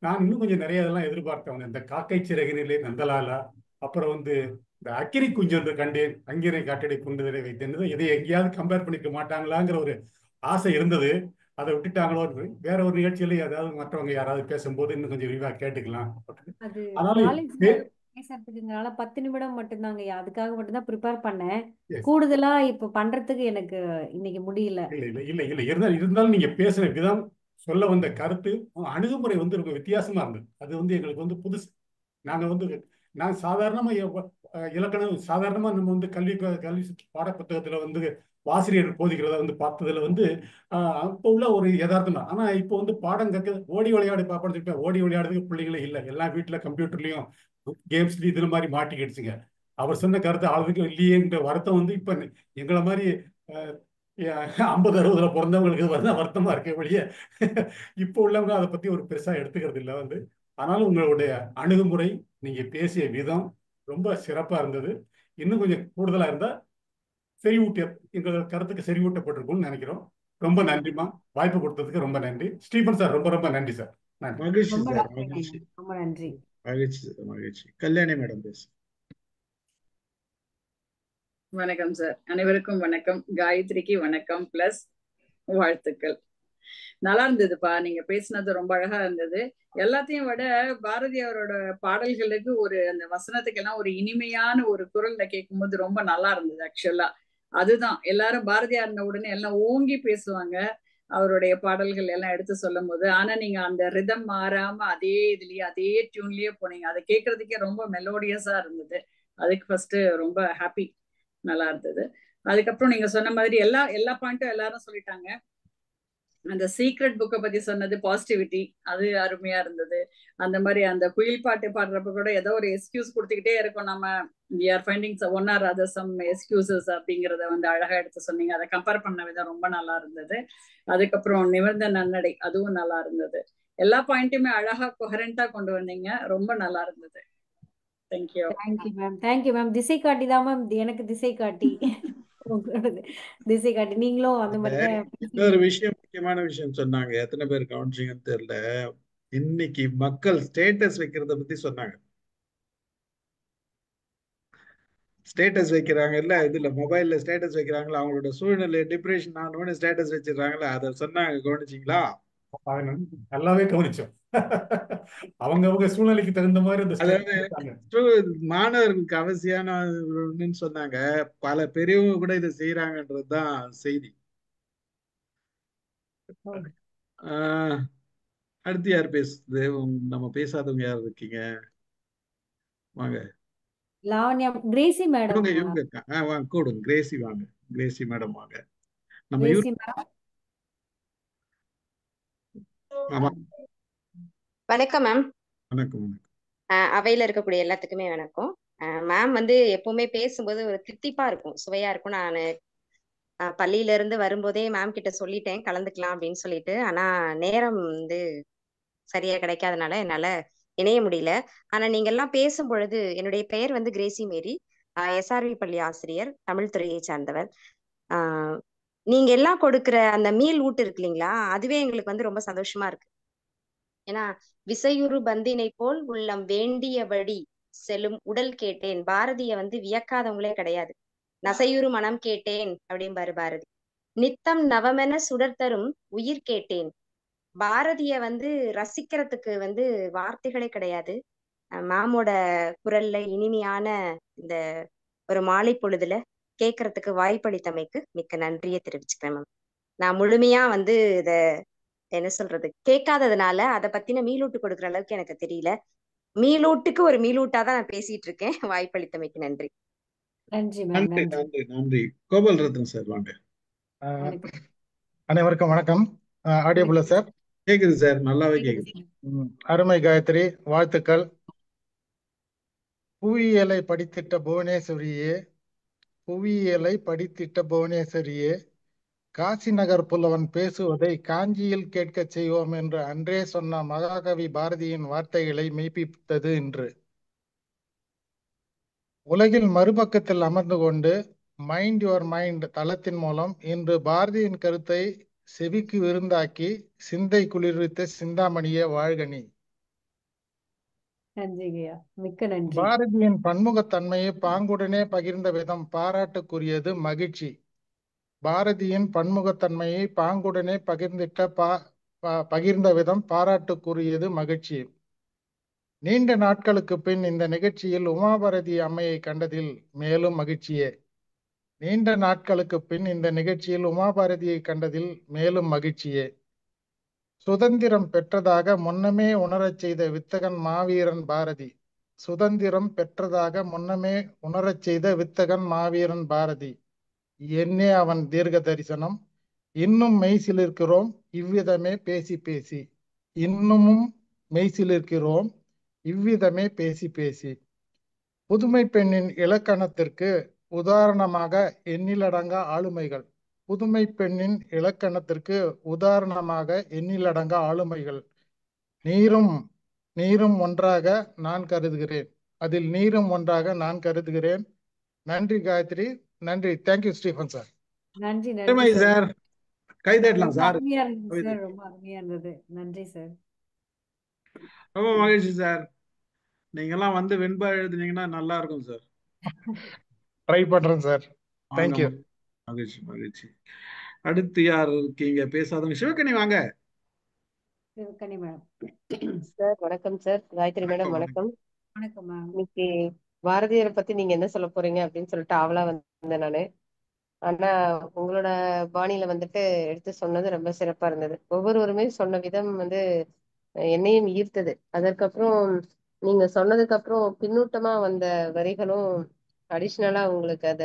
S15: நான் இன்னும் கொஞ்சம் நிறைய இதெல்லாம் எதிர்பார்த்தவங்க. இந்த காக்கை சிறகினிலே நந்தலாலா, அப்புறம் வந்து இந்த அக்கினி குஞ்சொன்று கண்டேன் அங்கிரை காட்டடை குண்டுதலை வைத்தேன், இதை எங்கேயாவது கம்பேர் பண்ணிக்க மாட்டாங்களாங்கிற ஒரு ஆசை இருந்தது. அதை விட்டுட்டாங்களோ, வேற ஒரு நிகழ்ச்சியில ஏதாவது மற்றவங்க யாராவது பேசும்போது இன்னும் கொஞ்சம் விரிவா கேட்டுக்கலாம்.
S2: அது
S15: ஆனாலும்
S2: காலேஜ்ல பேசுறதுக்குனால 10 நிமிடம் மட்டும்தாங்க. அதுக்காக மட்டும்தான் ப்ரிப்பேர் பண்ணேன்.
S15: yes.
S2: கூடுதலா இப்ப பண்றதுக்கு எனக்கு இன்னைக்கு முடியல.
S15: இல்ல இருந்தாலும் நீங்க பேசுற விதம், சொல்ல வந்த கருத்து, அணுகுமுறை வந்து ரொம்ப வித்தியாசமா இருந்தது. அது வந்து எங்களுக்கு வந்து புதுசு. நாங்க சாதாரணமா இலக்கணம் சாதாரணமா நம்ம வந்து கல்வி பாட புத்தகத்துல வந்து ஆசிரியர் போதிக்கிறத வந்து பார்த்ததுல வந்து அப்போ உள்ள ஒரு யதார்த்தம் தான். ஆனா இப்போ வந்து பாடம் கற்க ஓடி விளையாடு பாப்பான்னு ஓடி விளையாடுறதுக்கு பிள்ளைங்களே இல்லை. எல்லாம் வீட்டுல கம்ப்யூட்டர்லயும் கேம்ஸ்லயும் இதுல மாதிரி மாட்டிக்கிடுச்சுங்க. அவர் சொன்ன கருத்து ஆளுக்கு இல்லையேங்கிற வருத்தம் வந்து இப்ப எங்களை மாதிரி 50-60 பிறந்தவங்களுக்கு வருத்தமா இருக்க வழிய இப்போ உள்ளவங்க அதை பத்தி ஒரு பெருசா எடுத்துக்கிறது இல்லை வந்து. ஆனாலும் உங்களுடைய அணுகுமுறை, நீங்க பேசிய விதம் ரொம்ப சிறப்பா இருந்தது. இன்னும் கொஞ்சம் கூடுதலா இருந்தா எங்கள் கருத்துக்கு செறிவூட்டப்பட்டிருக்கும்னு நினைக்கிறோம். ரொம்ப நன்றிமா, வாய்ப்பு கொடுத்ததுக்கு ரொம்ப நன்றி. ஸ்டீபன் சார் ரொம்ப ரொம்ப நன்றி சார்.
S1: மகிழ்ச்சி சார், மகிழ்ச்சி,
S2: ரொம்ப நன்றி.
S1: மகிழ்ச்சி சார், மகிழ்ச்சி. கல்யாணி மேடம் பேசு.
S16: வணக்கம் சார், அனைவருக்கும் வணக்கம். காயத்ரிக்கு வணக்கம் பிளஸ் வாழ்த்துக்கள். நல்லா இருந்ததுப்பா, நீங்க பேசினது ரொம்ப அழகா இருந்தது. எல்லாத்தையும் விட பாரதியாரோட பாடல்களுக்கு ஒரு அந்த வசனத்துக்கு எல்லாம் ஒரு இனிமையான ஒரு குரல்ல கேட்கும்போது ரொம்ப நல்லா இருந்தது. ஆக்சுவலா அதுதான் எல்லாரும் பாரதியார்ன உடனே எல்லாம் ஓங்கி பேசுவாங்க அவருடைய பாடல்கள் எல்லாம் எடுத்து சொல்லும் போது. ஆனா நீங்க அந்த ரிதம் மாறாம அதே இதுலயே அதே டியூன்லயே போனீங்க. அதை கேட்கறதுக்கே ரொம்ப மெலோடியஸா இருந்தது. அதுக்கு ஃபர்ஸ்ட் ரொம்ப ஹாப்பி, நல்லா இருந்தது. அதுக்கப்புறம் நீங்க சொன்ன மாதிரி எல்லா பாயிண்ட்டும் எல்லாரும் சொல்லிட்டாங்க. அந்த சீக்ரெட் புக்கை பத்தி சொன்னது, பாசிட்டிவிட்டி, அது அருமையா இருந்தது. அந்த மாதிரி அந்த குயில் பாட்டு பாடுறப்ப கூட ஏதோ ஒரு எக்ஸ்கியூஸ் கொடுத்துக்கிட்டே இருக்கும். நம்ம we are finding one or other some excuses அப்படிங்கிறத வந்து அழகா எடுத்து சொன்னீங்க. அதை கம்பேர் பண்ண விதம் ரொம்ப நல்லா இருந்தது. அதுக்கப்புறம் நிமிர்ந்த நன்னடை, அதுவும் நல்லா இருந்தது. எல்லா பாயிண்ட்டுமே அழகா கொஹரண்டா கொண்டு வந்தீங்க. ரொம்ப நல்லா இருந்தது. Thank you.
S2: Thank you ma'am, thank you ma'am. திசை காட்டி தான் மேம், எனக்கு திசை காட்டி திசை காட்டி நீங்களும் அந்த மாதிரி தான்.
S1: இன்னொரு விஷயம், முக்கியமான விஷயம் சொன்னாங்க. எத்தனை பேர் கவனிச்சிங்கன்னு தெரியல. இன்னைக்கு மக்கள் ஸ்டேட்டஸ் வைக்கிறத பத்தி சொன்னாங்க. ஸ்டேட்டஸ் வைக்கிறாங்கல்ல, இதுல மொபைல்ல ஸ்டேட்டஸ் வைக்கிறாங்களா, அவங்களோட சூழ்நிலை டிப்ரெஷன் ஆனவொன்னு ஸ்டேட்டஸ் வச்சிடறாங்களா, அதை சொன்னாங்க. கவனிச்சிங்களா?
S15: நல்லாவே கவனிச்சோம். அவங்க சூழ்நிலைக்கு தகுந்த மாதிரி அந்த
S1: அதாவது மாணவர்களுக்கு அவசியம்னு சொன்னாங்க. பல பெரியவங்க கூட இதை செய்யறாங்கன்றதுதான் செய்தி. அடுத்து யார் பேசுறது? நம்ம பேசாதவங்க யார் இருக்கீங்க? வாங்க.
S2: லாவண்யா, கிரேசி மேடம்
S1: இவங்க வாங்க, கூடுங்க. கிரேசி வாங்க, கிரேசி மேடம் வாங்க. நம்ம
S2: கிரேசி மேடம்.
S17: வணக்கம் மேம்.
S1: வணக்கம்.
S17: அவையில இருக்கக்கூடிய எல்லாத்துக்குமே வணக்கம். மேம் வந்து எப்பவுமே பேசும்போது ஒரு தித்திப்பா இருக்கும், சுவையா இருக்கும். நான் பள்ளியில இருந்து வரும்போதே மேம் கிட்ட சொல்லிட்டேன் கலந்துக்கலாம் அப்படின்னு சொல்லிட்டு. ஆனா நேரம் வந்து சரியா கிடைக்காதனால என்னால இணைய முடியல. ஆனா நீங்க எல்லாம் பேசும் பொழுது, என்னுடைய பெயர் வந்து கிரேசி மேரி, எஸ்ஆர்வி பள்ளி ஆசிரியர், தமிழ் துறையை சார்ந்தவர். நீங்க எல்லாம் கொடுக்குற அந்த மீள் ஊட்டு இருக்கு இல்லைங்களா, அதுவே எங்களுக்கு வந்து ரொம்ப சந்தோஷமா இருக்கு. ஏன்னா விசையுறு பந்தினை போல் உள்ளம் வேண்டியபடி செல்லும் உடல் கேட்டேன். பாரதிய வந்து வியக்காதவங்களே கிடையாது. நசையுறு மனம் கேட்டேன் அப்படிம்பாரு பாரதி. நித்தம் நவமென சுடர்தரும் உயிர் கேட்டேன். பாரதிய வந்து ரசிக்கிறதுக்கு வந்து வார்த்தைகளே கிடையாது. மேமோட குரல்ல இனிமையான இந்த ஒரு மாலை பொழுதுல கேட்கறதுக்கு வாய்ப்பளித்தமைக்கு மிக்க நன்றியை தெரிவிச்சுக்கிறேன் மேம். நான் முழுமையா வந்து இத என்ன சொல்றது கேட்காததுனால அதை பத்தின மீளூட்டு கொடுக்குற அளவுக்கு எனக்கு தெரியல. மீளூட்டுக்கு ஒரு மீளூட்டா தான் நான் பேசிட்டு இருக்கேன். வாய்ப்பளித்தமைக்கு நன்றி.
S2: நன்றி
S1: நன்றி நன்றி நன்றி. கோபால் ரத்னம் சார் வாங்க.
S18: அனைவருக்கும் வணக்கம். ஆடியோபுல சார்?
S1: கேக்குது சார், நல்லாவே கேக்குது.
S18: அருமை காயத்ரி, வாழ்த்துக்கள். புவியியலை படித்திட்ட புவனேஸ்வரியே, புவியியலை படித்திட்ட புவனேஸ்வரியே, காசி நகர் புலவன் பேசுவதை காஞ்சியில் கேட்கச் செய்வோம் என்று அன்றே சொன்ன மகாகவி பாரதியின் வார்த்தைகளை மெய்ப்பித்தது இன்று. உலகில் மறுபக்கத்தில் அமர்ந்து கொண்டு மைண்ட் யுவர் மைண்ட் தளத்தின் மூலம் இன்று பாரதியின் கருத்தை செவிக்கு விருந்தாக்கி சிந்தை குளிர்வித்த சிந்தாமணியே வாழ்கனி.
S2: மிக்க நன்றி.
S18: பாரதியின் பன்முகத்தன்மையை பாங்குடனே பகிர்ந்த விதம் பாராட்டுக்குரியது, மகிழ்ச்சி. பாரதியின் பன்முகத்தன்மையை பாங்குடனே பகிர்ந்த விதம் பாராட்டுக்குரியது, மகிழ்ச்சி. நீண்ட நாட்களுக்கு பின் இந்த நிகழ்ச்சியில் உமாபாரதி அம்மையை கண்டதில் மேலும் மகிழ்ச்சியே. நீண்ட நாட்களுக்கு பின் இந்த நிகழ்ச்சியில் உமாபாரதியை கண்டதில் மேலும் மகிழ்ச்சியே. சுதந்திரம் பெற்றதாக முன்னமே உணரச் செய்த வித்தகன் மாவீரன் பாரதி. சுதந்திரம் பெற்றதாக முன்னமே உணரச் செய்த வித்தகன் மாவீரன் பாரதி. என்னே அவன் தீர்க்க தரிசனம். இன்னும் மெய்சிலிருக்கிறோம் இவ்விதமே பேசி பேசி. இன்னமும் மெய்சிலிருக்கிறோம் இவ்விதமே பேசி பேசி. புதுமை பெண்ணின் இலக்கணத்திற்கு உதாரணமாக எண்ணிலடங்கா ஆளுமைகள். புதுமை பெண்ணின் இலக்கணத்திற்கு உதாரணமாக எண்ணிலடங்கா ஆளுமைகள். நீரும் நீரும் ஒன்றாக நான் கருதுகிறேன். அதில் நீரும் ஒன்றாக நான் கருதுகிறேன். நன்றி காயத்ரி, நன்றி. Thank you Stephen sir.
S2: நன்றி நன்றி
S1: சார். கைதட்டலாம்
S2: ரொம்ப
S1: சார்.
S2: அருமையா இருந்தது சார், ரொம்ப அருமையா இருந்தது. நன்றி சார்.
S1: ரொம்ப மகிழ்ச்சி சார். நீங்கெல்லாம் வந்து வெண்பா எழுதுனீங்கன்னா நல்லா இருக்கும் சார்.
S18: ட்ரை பண்றேன் சார். தேங்க்யூ.
S1: மகிழ்ச்சி மகிழ்ச்சி. அடுத்து யார் இருக்கீங்க பேசாதவங்க? சிவகனி வாங்க.
S2: சிவகனி மேடம்.
S19: சார் வணக்கம் சார். காயத்ரி மேடம் வணக்கம்.
S2: வணக்கம் மேம்.
S19: இன்னைக்கு பாரதியாரை பத்தி நீங்க என்ன சொல்ல போறீங்க அப்படின்னு சொல்லிட்டு ஆவலா வந்தேன் நானு. ஆனா உங்களோட பாணியில வந்துட்டு எடுத்து சொன்னது ரொம்ப சிறப்பா இருந்தது. ஒவ்வொருவருமே சொன்ன விதம் வந்து என்னையும் ஈர்த்தது. அதற்கப்புறம் நீங்க சொன்னதுக்கு அப்புறம் பின்னூட்டமா வந்த வரிகளும் அடிஷ்னலா உங்களுக்கு அத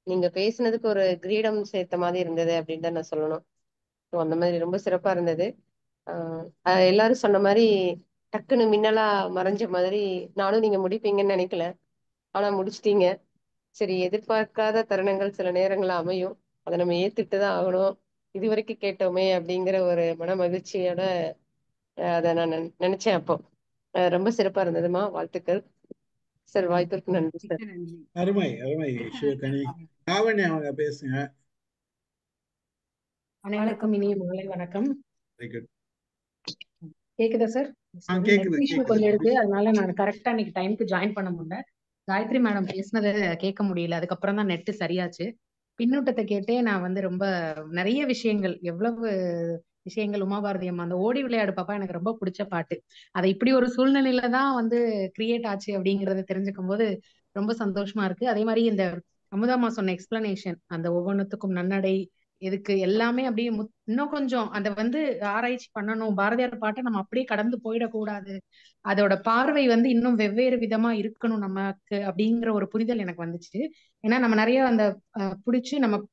S19: நீங்க பேசினதுக்கு ஒரு கிரீடம் சேர்த்த மாதிரி இருந்தது அப்படின்னு தான் நான் சொல்லணும். ஸோ அந்த மாதிரி ரொம்ப சிறப்பா இருந்தது. எல்லாரும் சொன்ன மாதிரி டக்குன்னு மின்னலா மறைஞ்ச மாதிரி நானும் நீங்க முடிப்பீங்கன்னு நினைக்கல, ஆனா முடிச்சிட்டீங்க. சரி, எதிர்பார்க்காத தருணங்கள் சில நேரங்கள்ல அமையும், அதை நம்ம ஏத்துட்டு தான் ஆகணும். இது வரைக்கும் கேட்டோமே அப்படிங்கிற ஒரு மன மகிழ்ச்சியோட அதை நான் நினைச்சேன். அப்போ ரொம்ப சிறப்பா இருந்ததுமா, வாழ்த்துக்கள் சார். வாய்ப்பிற்கு நன்றி சார்.
S1: அருமை அருமை சிவகனி. லாவண்யா அவங்க பேசுங்க.
S20: அனைவருக்கும் இனிய மாலை வணக்கம்.
S1: Very good.
S20: கேக்குதா சார்? கொஞ்சம் இருக்கு, அதனால நான் கரெக்டா இன்னைக்கு டைமுக்கு ஜாயின் பண்ண முடியல. காயத்ரி மேடம் பேசினதை கேட்க முடியல. அதுக்கப்புறம் தான் நெட்டு சரியாச்சு. பின்னூட்டத்தை கேட்டே நான் வந்து ரொம்ப நிறைய விஷயங்கள், எவ்வளவு விஷயங்கள் உமாபாரதி அம்மா அந்த ஓடி விளையாடு பாப்பா எனக்கு ரொம்ப பிடிச்ச பாட்டு. அதை இப்படி ஒரு சூழ்நிலையில தான் வந்து கிரியேட் ஆச்சு அப்படிங்கறத தெரிஞ்சுக்கும் போது ரொம்ப சந்தோஷமா இருக்கு. அதே மாதிரி இந்த அமுதாம்மா சொன்ன எக்ஸ்பிளனேஷன், அந்த ஒவ்வொன்றுத்துக்கும் நன்னடை எதுக்கு எல்லாமே அப்படியே இன்னும் கொஞ்சம் அதை வந்து ஆராய்ச்சி பண்ணணும். பாரதியார் பாட்டை நம்ம அப்படியே கடந்து போயிடக்கூடாது, அதோட பார்வை வந்து இன்னும் வெவ்வேறு விதமா இருக்கணும் நமக்கு அப்படிங்கிற ஒரு புரிதல் எனக்கு வந்துச்சு. ஏன்னா நம்ம நிறைய அந்த பிடிச்சி நம்ம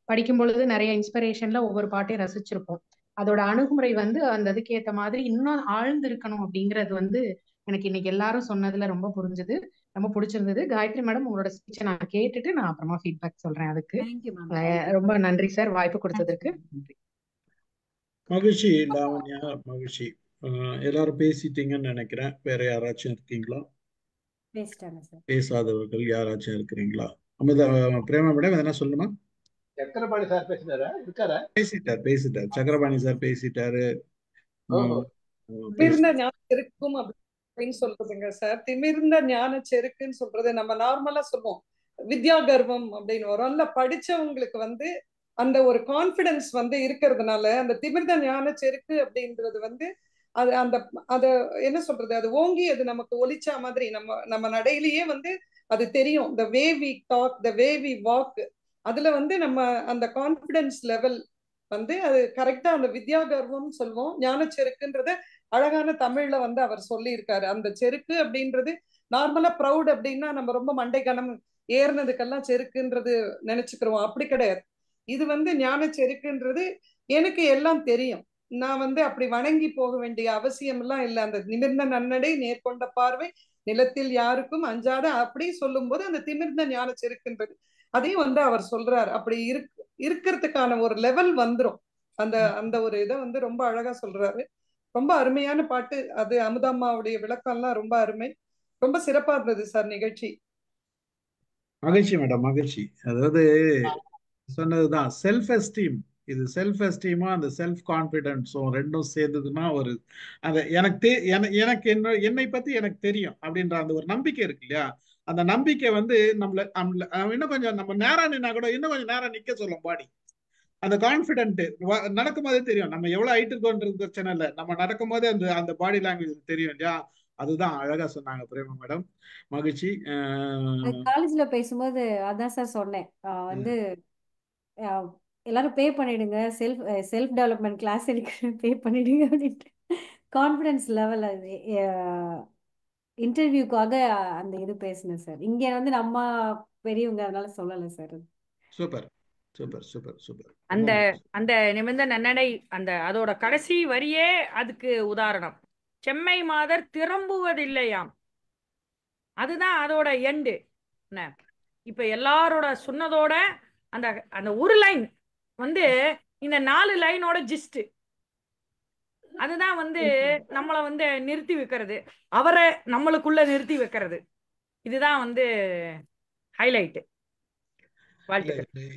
S20: படிக்கும் பொழுது நிறைய இன்ஸ்பிரேஷன்ல ஒவ்வொரு பாட்டையும் ரசிச்சிருப்போம். அதோட அணுகுமுறை வந்து அந்த இதுக்கு ஏத்த மாதிரி இன்னும் ஆழ்ந்து இருக்கணும் அப்படிங்கிறது வந்து எனக்கு இன்னைக்கு எல்லாரும் சொன்னதுல ரொம்ப புரிஞ்சுது, ரொம்ப பிடிச்சிருந்தது. காயத்ரி மேடம், உங்களோட ஸ்பீச்சை நான் கேட்டுட்டு நான் அப்புறமா ஃபீட்பேக் சொல்றேன். அதுக்கு ரொம்ப நன்றி சார், வாய்ப்பு கொடுத்ததுக்கு.
S1: மகிழ்ச்சி லாவண்யா, மகிழ்ச்சி. எல்லாரும் பேசிட்டீங்கன்னு நினைக்கிறேன். வேற யாராச்சும் இருக்கீங்களா? பேசாதவர்கள் யாராச்சும் இருக்கிறீங்களா? அமுதா, பிரேமா மேடம் எதனா சொல்லணுமா?
S12: சக்கரபாணி சார் பேசினாரா? இருக்காரா?
S1: பேசிட்டார். சக்கரபாணி சார் பேசிட்டாரு.
S4: திமிர்ந்த ஞான செருக்கும் அப்படின்னு சொல்றதுங்க சார். திமிர்ந்த ஞான செருக்குன்னு சொல்றது நம்ம நார்மலா சொல்லுவோம், வித்யா கர்வம் அப்படின்னு வரும். இல்ல படிச்சவங்களுக்கு வந்து அந்த ஒரு கான்பிடன்ஸ் வந்து இருக்கிறதுனால அந்த திமிர்ந்த ஞான செருக்கு அப்படின்றது வந்து அது அந்த அத என்ன சொல்றது, அது ஓங்கி அது நமக்கு ஒலிச்சா மாதிரி நம்ம நடையிலேயே வந்து அது தெரியும். The way we talk, the way we walk, அதுல வந்து நம்ம அந்த கான்பிடன்ஸ் லெவல் வந்து அது கரெக்டா அந்த வித்யா கர்வம் சொல்லுவோம். ஞான செருக்குன்றத அழகான தமிழ்ல வந்து அவர் சொல்லி இருக்காரு. அந்த செருக்கு அப்படின்றது நார்மலா ப்ரௌட் அப்படின்னா நம்ம ரொம்ப மண்டை கனம் ஏறினதுக்கெல்லாம் செருக்குன்றது நினைச்சுக்கிறோம். அப்படி கிடையாது. இது வந்து ஞான செருக்குன்றது எனக்கு எல்லாம் தெரியும், நான் வந்து அப்படி வணங்கி போக வேண்டிய அவசியம் எல்லாம் இல்லை. அந்த நிமிர்ந்த நன்னடை, நேர்கொண்ட பார்வை, நிலத்தில் யாருக்கும் அஞ்சாத அப்படி சொல்லும் போது அந்த திமிர்ந்த ஞான செருக்குன்றது அதையும் வந்து அவர் சொல்றாரு. அப்படி இருக்கிறதுக்கான ஒரு லெவல் வந்துரும். அந்த ஒரு இதை வந்து ரொம்ப அழகா சொல்றாரு. ரொம்ப அருமையான பாட்டு அது. அமுதாம்மாவுடைய விளக்கம்லாம் ரொம்ப அருமை, ரொம்ப சிறப்பா இருந்தது சார் நிகழ்ச்சி.
S1: மகிழ்ச்சி மேடம், மகிழ்ச்சி. அதாவது சொன்னதுதான் செல்ஃப் எஸ்டீம். இது செல்ஃப் எஸ்டீமா அந்த செல்ஃப் கான்பிடன்ஸும் ரெண்டும் சேர்ந்ததுன்னா ஒரு அந்த எனக்கு என்னை பத்தி எனக்கு தெரியும் அப்படின்ற அந்த ஒரு நம்பிக்கை இருக்கு இல்லையா? அந்த நம்பிக்கை வந்து நம்மள இன்னும் கொஞ்சம் நம்ம நேரம் நின்னா கூட இன்னும் கொஞ்சம் நேரம் நிக்க சொல்லும் பாடி. அந்த கான்பிடென்ட் நடக்கும் போதே தெரியும். நம்ம எவ்வளவு ஹைட் இருக்கோன்றது பிரச்சனை இல்லை, நம்ம நடக்கும் போதே அந்த அந்த பாடி லாங்குவேஜ் தெரியும் இல்லையா. அதுதான் அழகா சொன்னாங்க பிரேமா மேடம். மகிழ்ச்சி.
S2: காலேஜ்ல பேசும்போது அதான் சார் சொன்னேன். வந்து எல்லாரும் பே பண்ணிடுங்க, செல்ஃப் டெவலப்மெண்ட் கிளாஸ் எனக்கு பே பண்ணிடுங்க அப்படின்ட்டு. கான்ஃபிடன்ஸ் லெவல் அது இன்டர்வியூக்காக அந்த இது பேசினேன் சார். இங்க வந்து நம்ம பெரியவங்க அதனால சொல்லலை sir.
S1: Super super super super.
S5: அந்த அந்த நிமிர்ந்த நன்னடை அந்த அதோட கடைசி வரியே அதுக்கு உதாரணம். செம்மை மாதர் திரும்புவதில்லையாம், அதுதான் அதோட எண்டு. இப்ப எல்லாரோட சொன்னதோட அந்த அந்த ஒரு லைன் வந்து இந்த 4 லைனோட ஜிஸ்ட், அதுதான் வந்து நம்மளை வந்து நிறுத்தி வைக்கிறது, அவரை நம்மளுக்குள்ள நிறுத்தி வைக்கிறது. இதுதான் வந்து ஹைலைட்.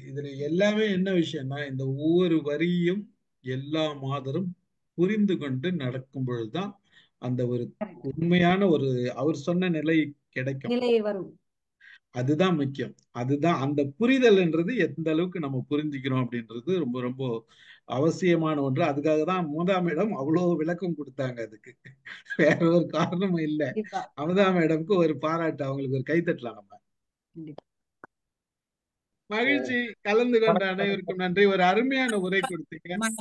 S1: இதுல எல்லாமே என்ன விஷயம்னா, இந்த ஒவ்வொரு வரியும் எல்லா மாதரும் புரிந்து கொண்டு நடக்கும் பொழுதுதான் அந்த ஒரு உண்மையான ஒரு அவர் சொன்ன நிலை கிடைக்கும்,
S2: நிலை வரும்.
S1: அதுதான் முக்கியம். அதுதான் அந்த புரிதல் என்றது எந்த அளவுக்கு நம்ம புரிஞ்சுக்கிறோம் அப்படின்றது ரொம்ப ரொம்ப அவசியமான ஒன்று. அதுக்காக தான் அமுதா மேடம் அவ்வளவு விளக்கம் கொடுத்தாங்க. அதுக்கு வேற ஒரு காரணமும் இல்லை. அமுதா மேடம்க்கு ஒரு பாராட்டு, அவங்களுக்கு ஒரு கைத்தட்டலாம் நம்ம. மகிழ்ச்சி. கலந்து கொண்ட அனைவருக்கும் நன்றி. ஒரு அருமையான உரை கொடுத்தீங்க.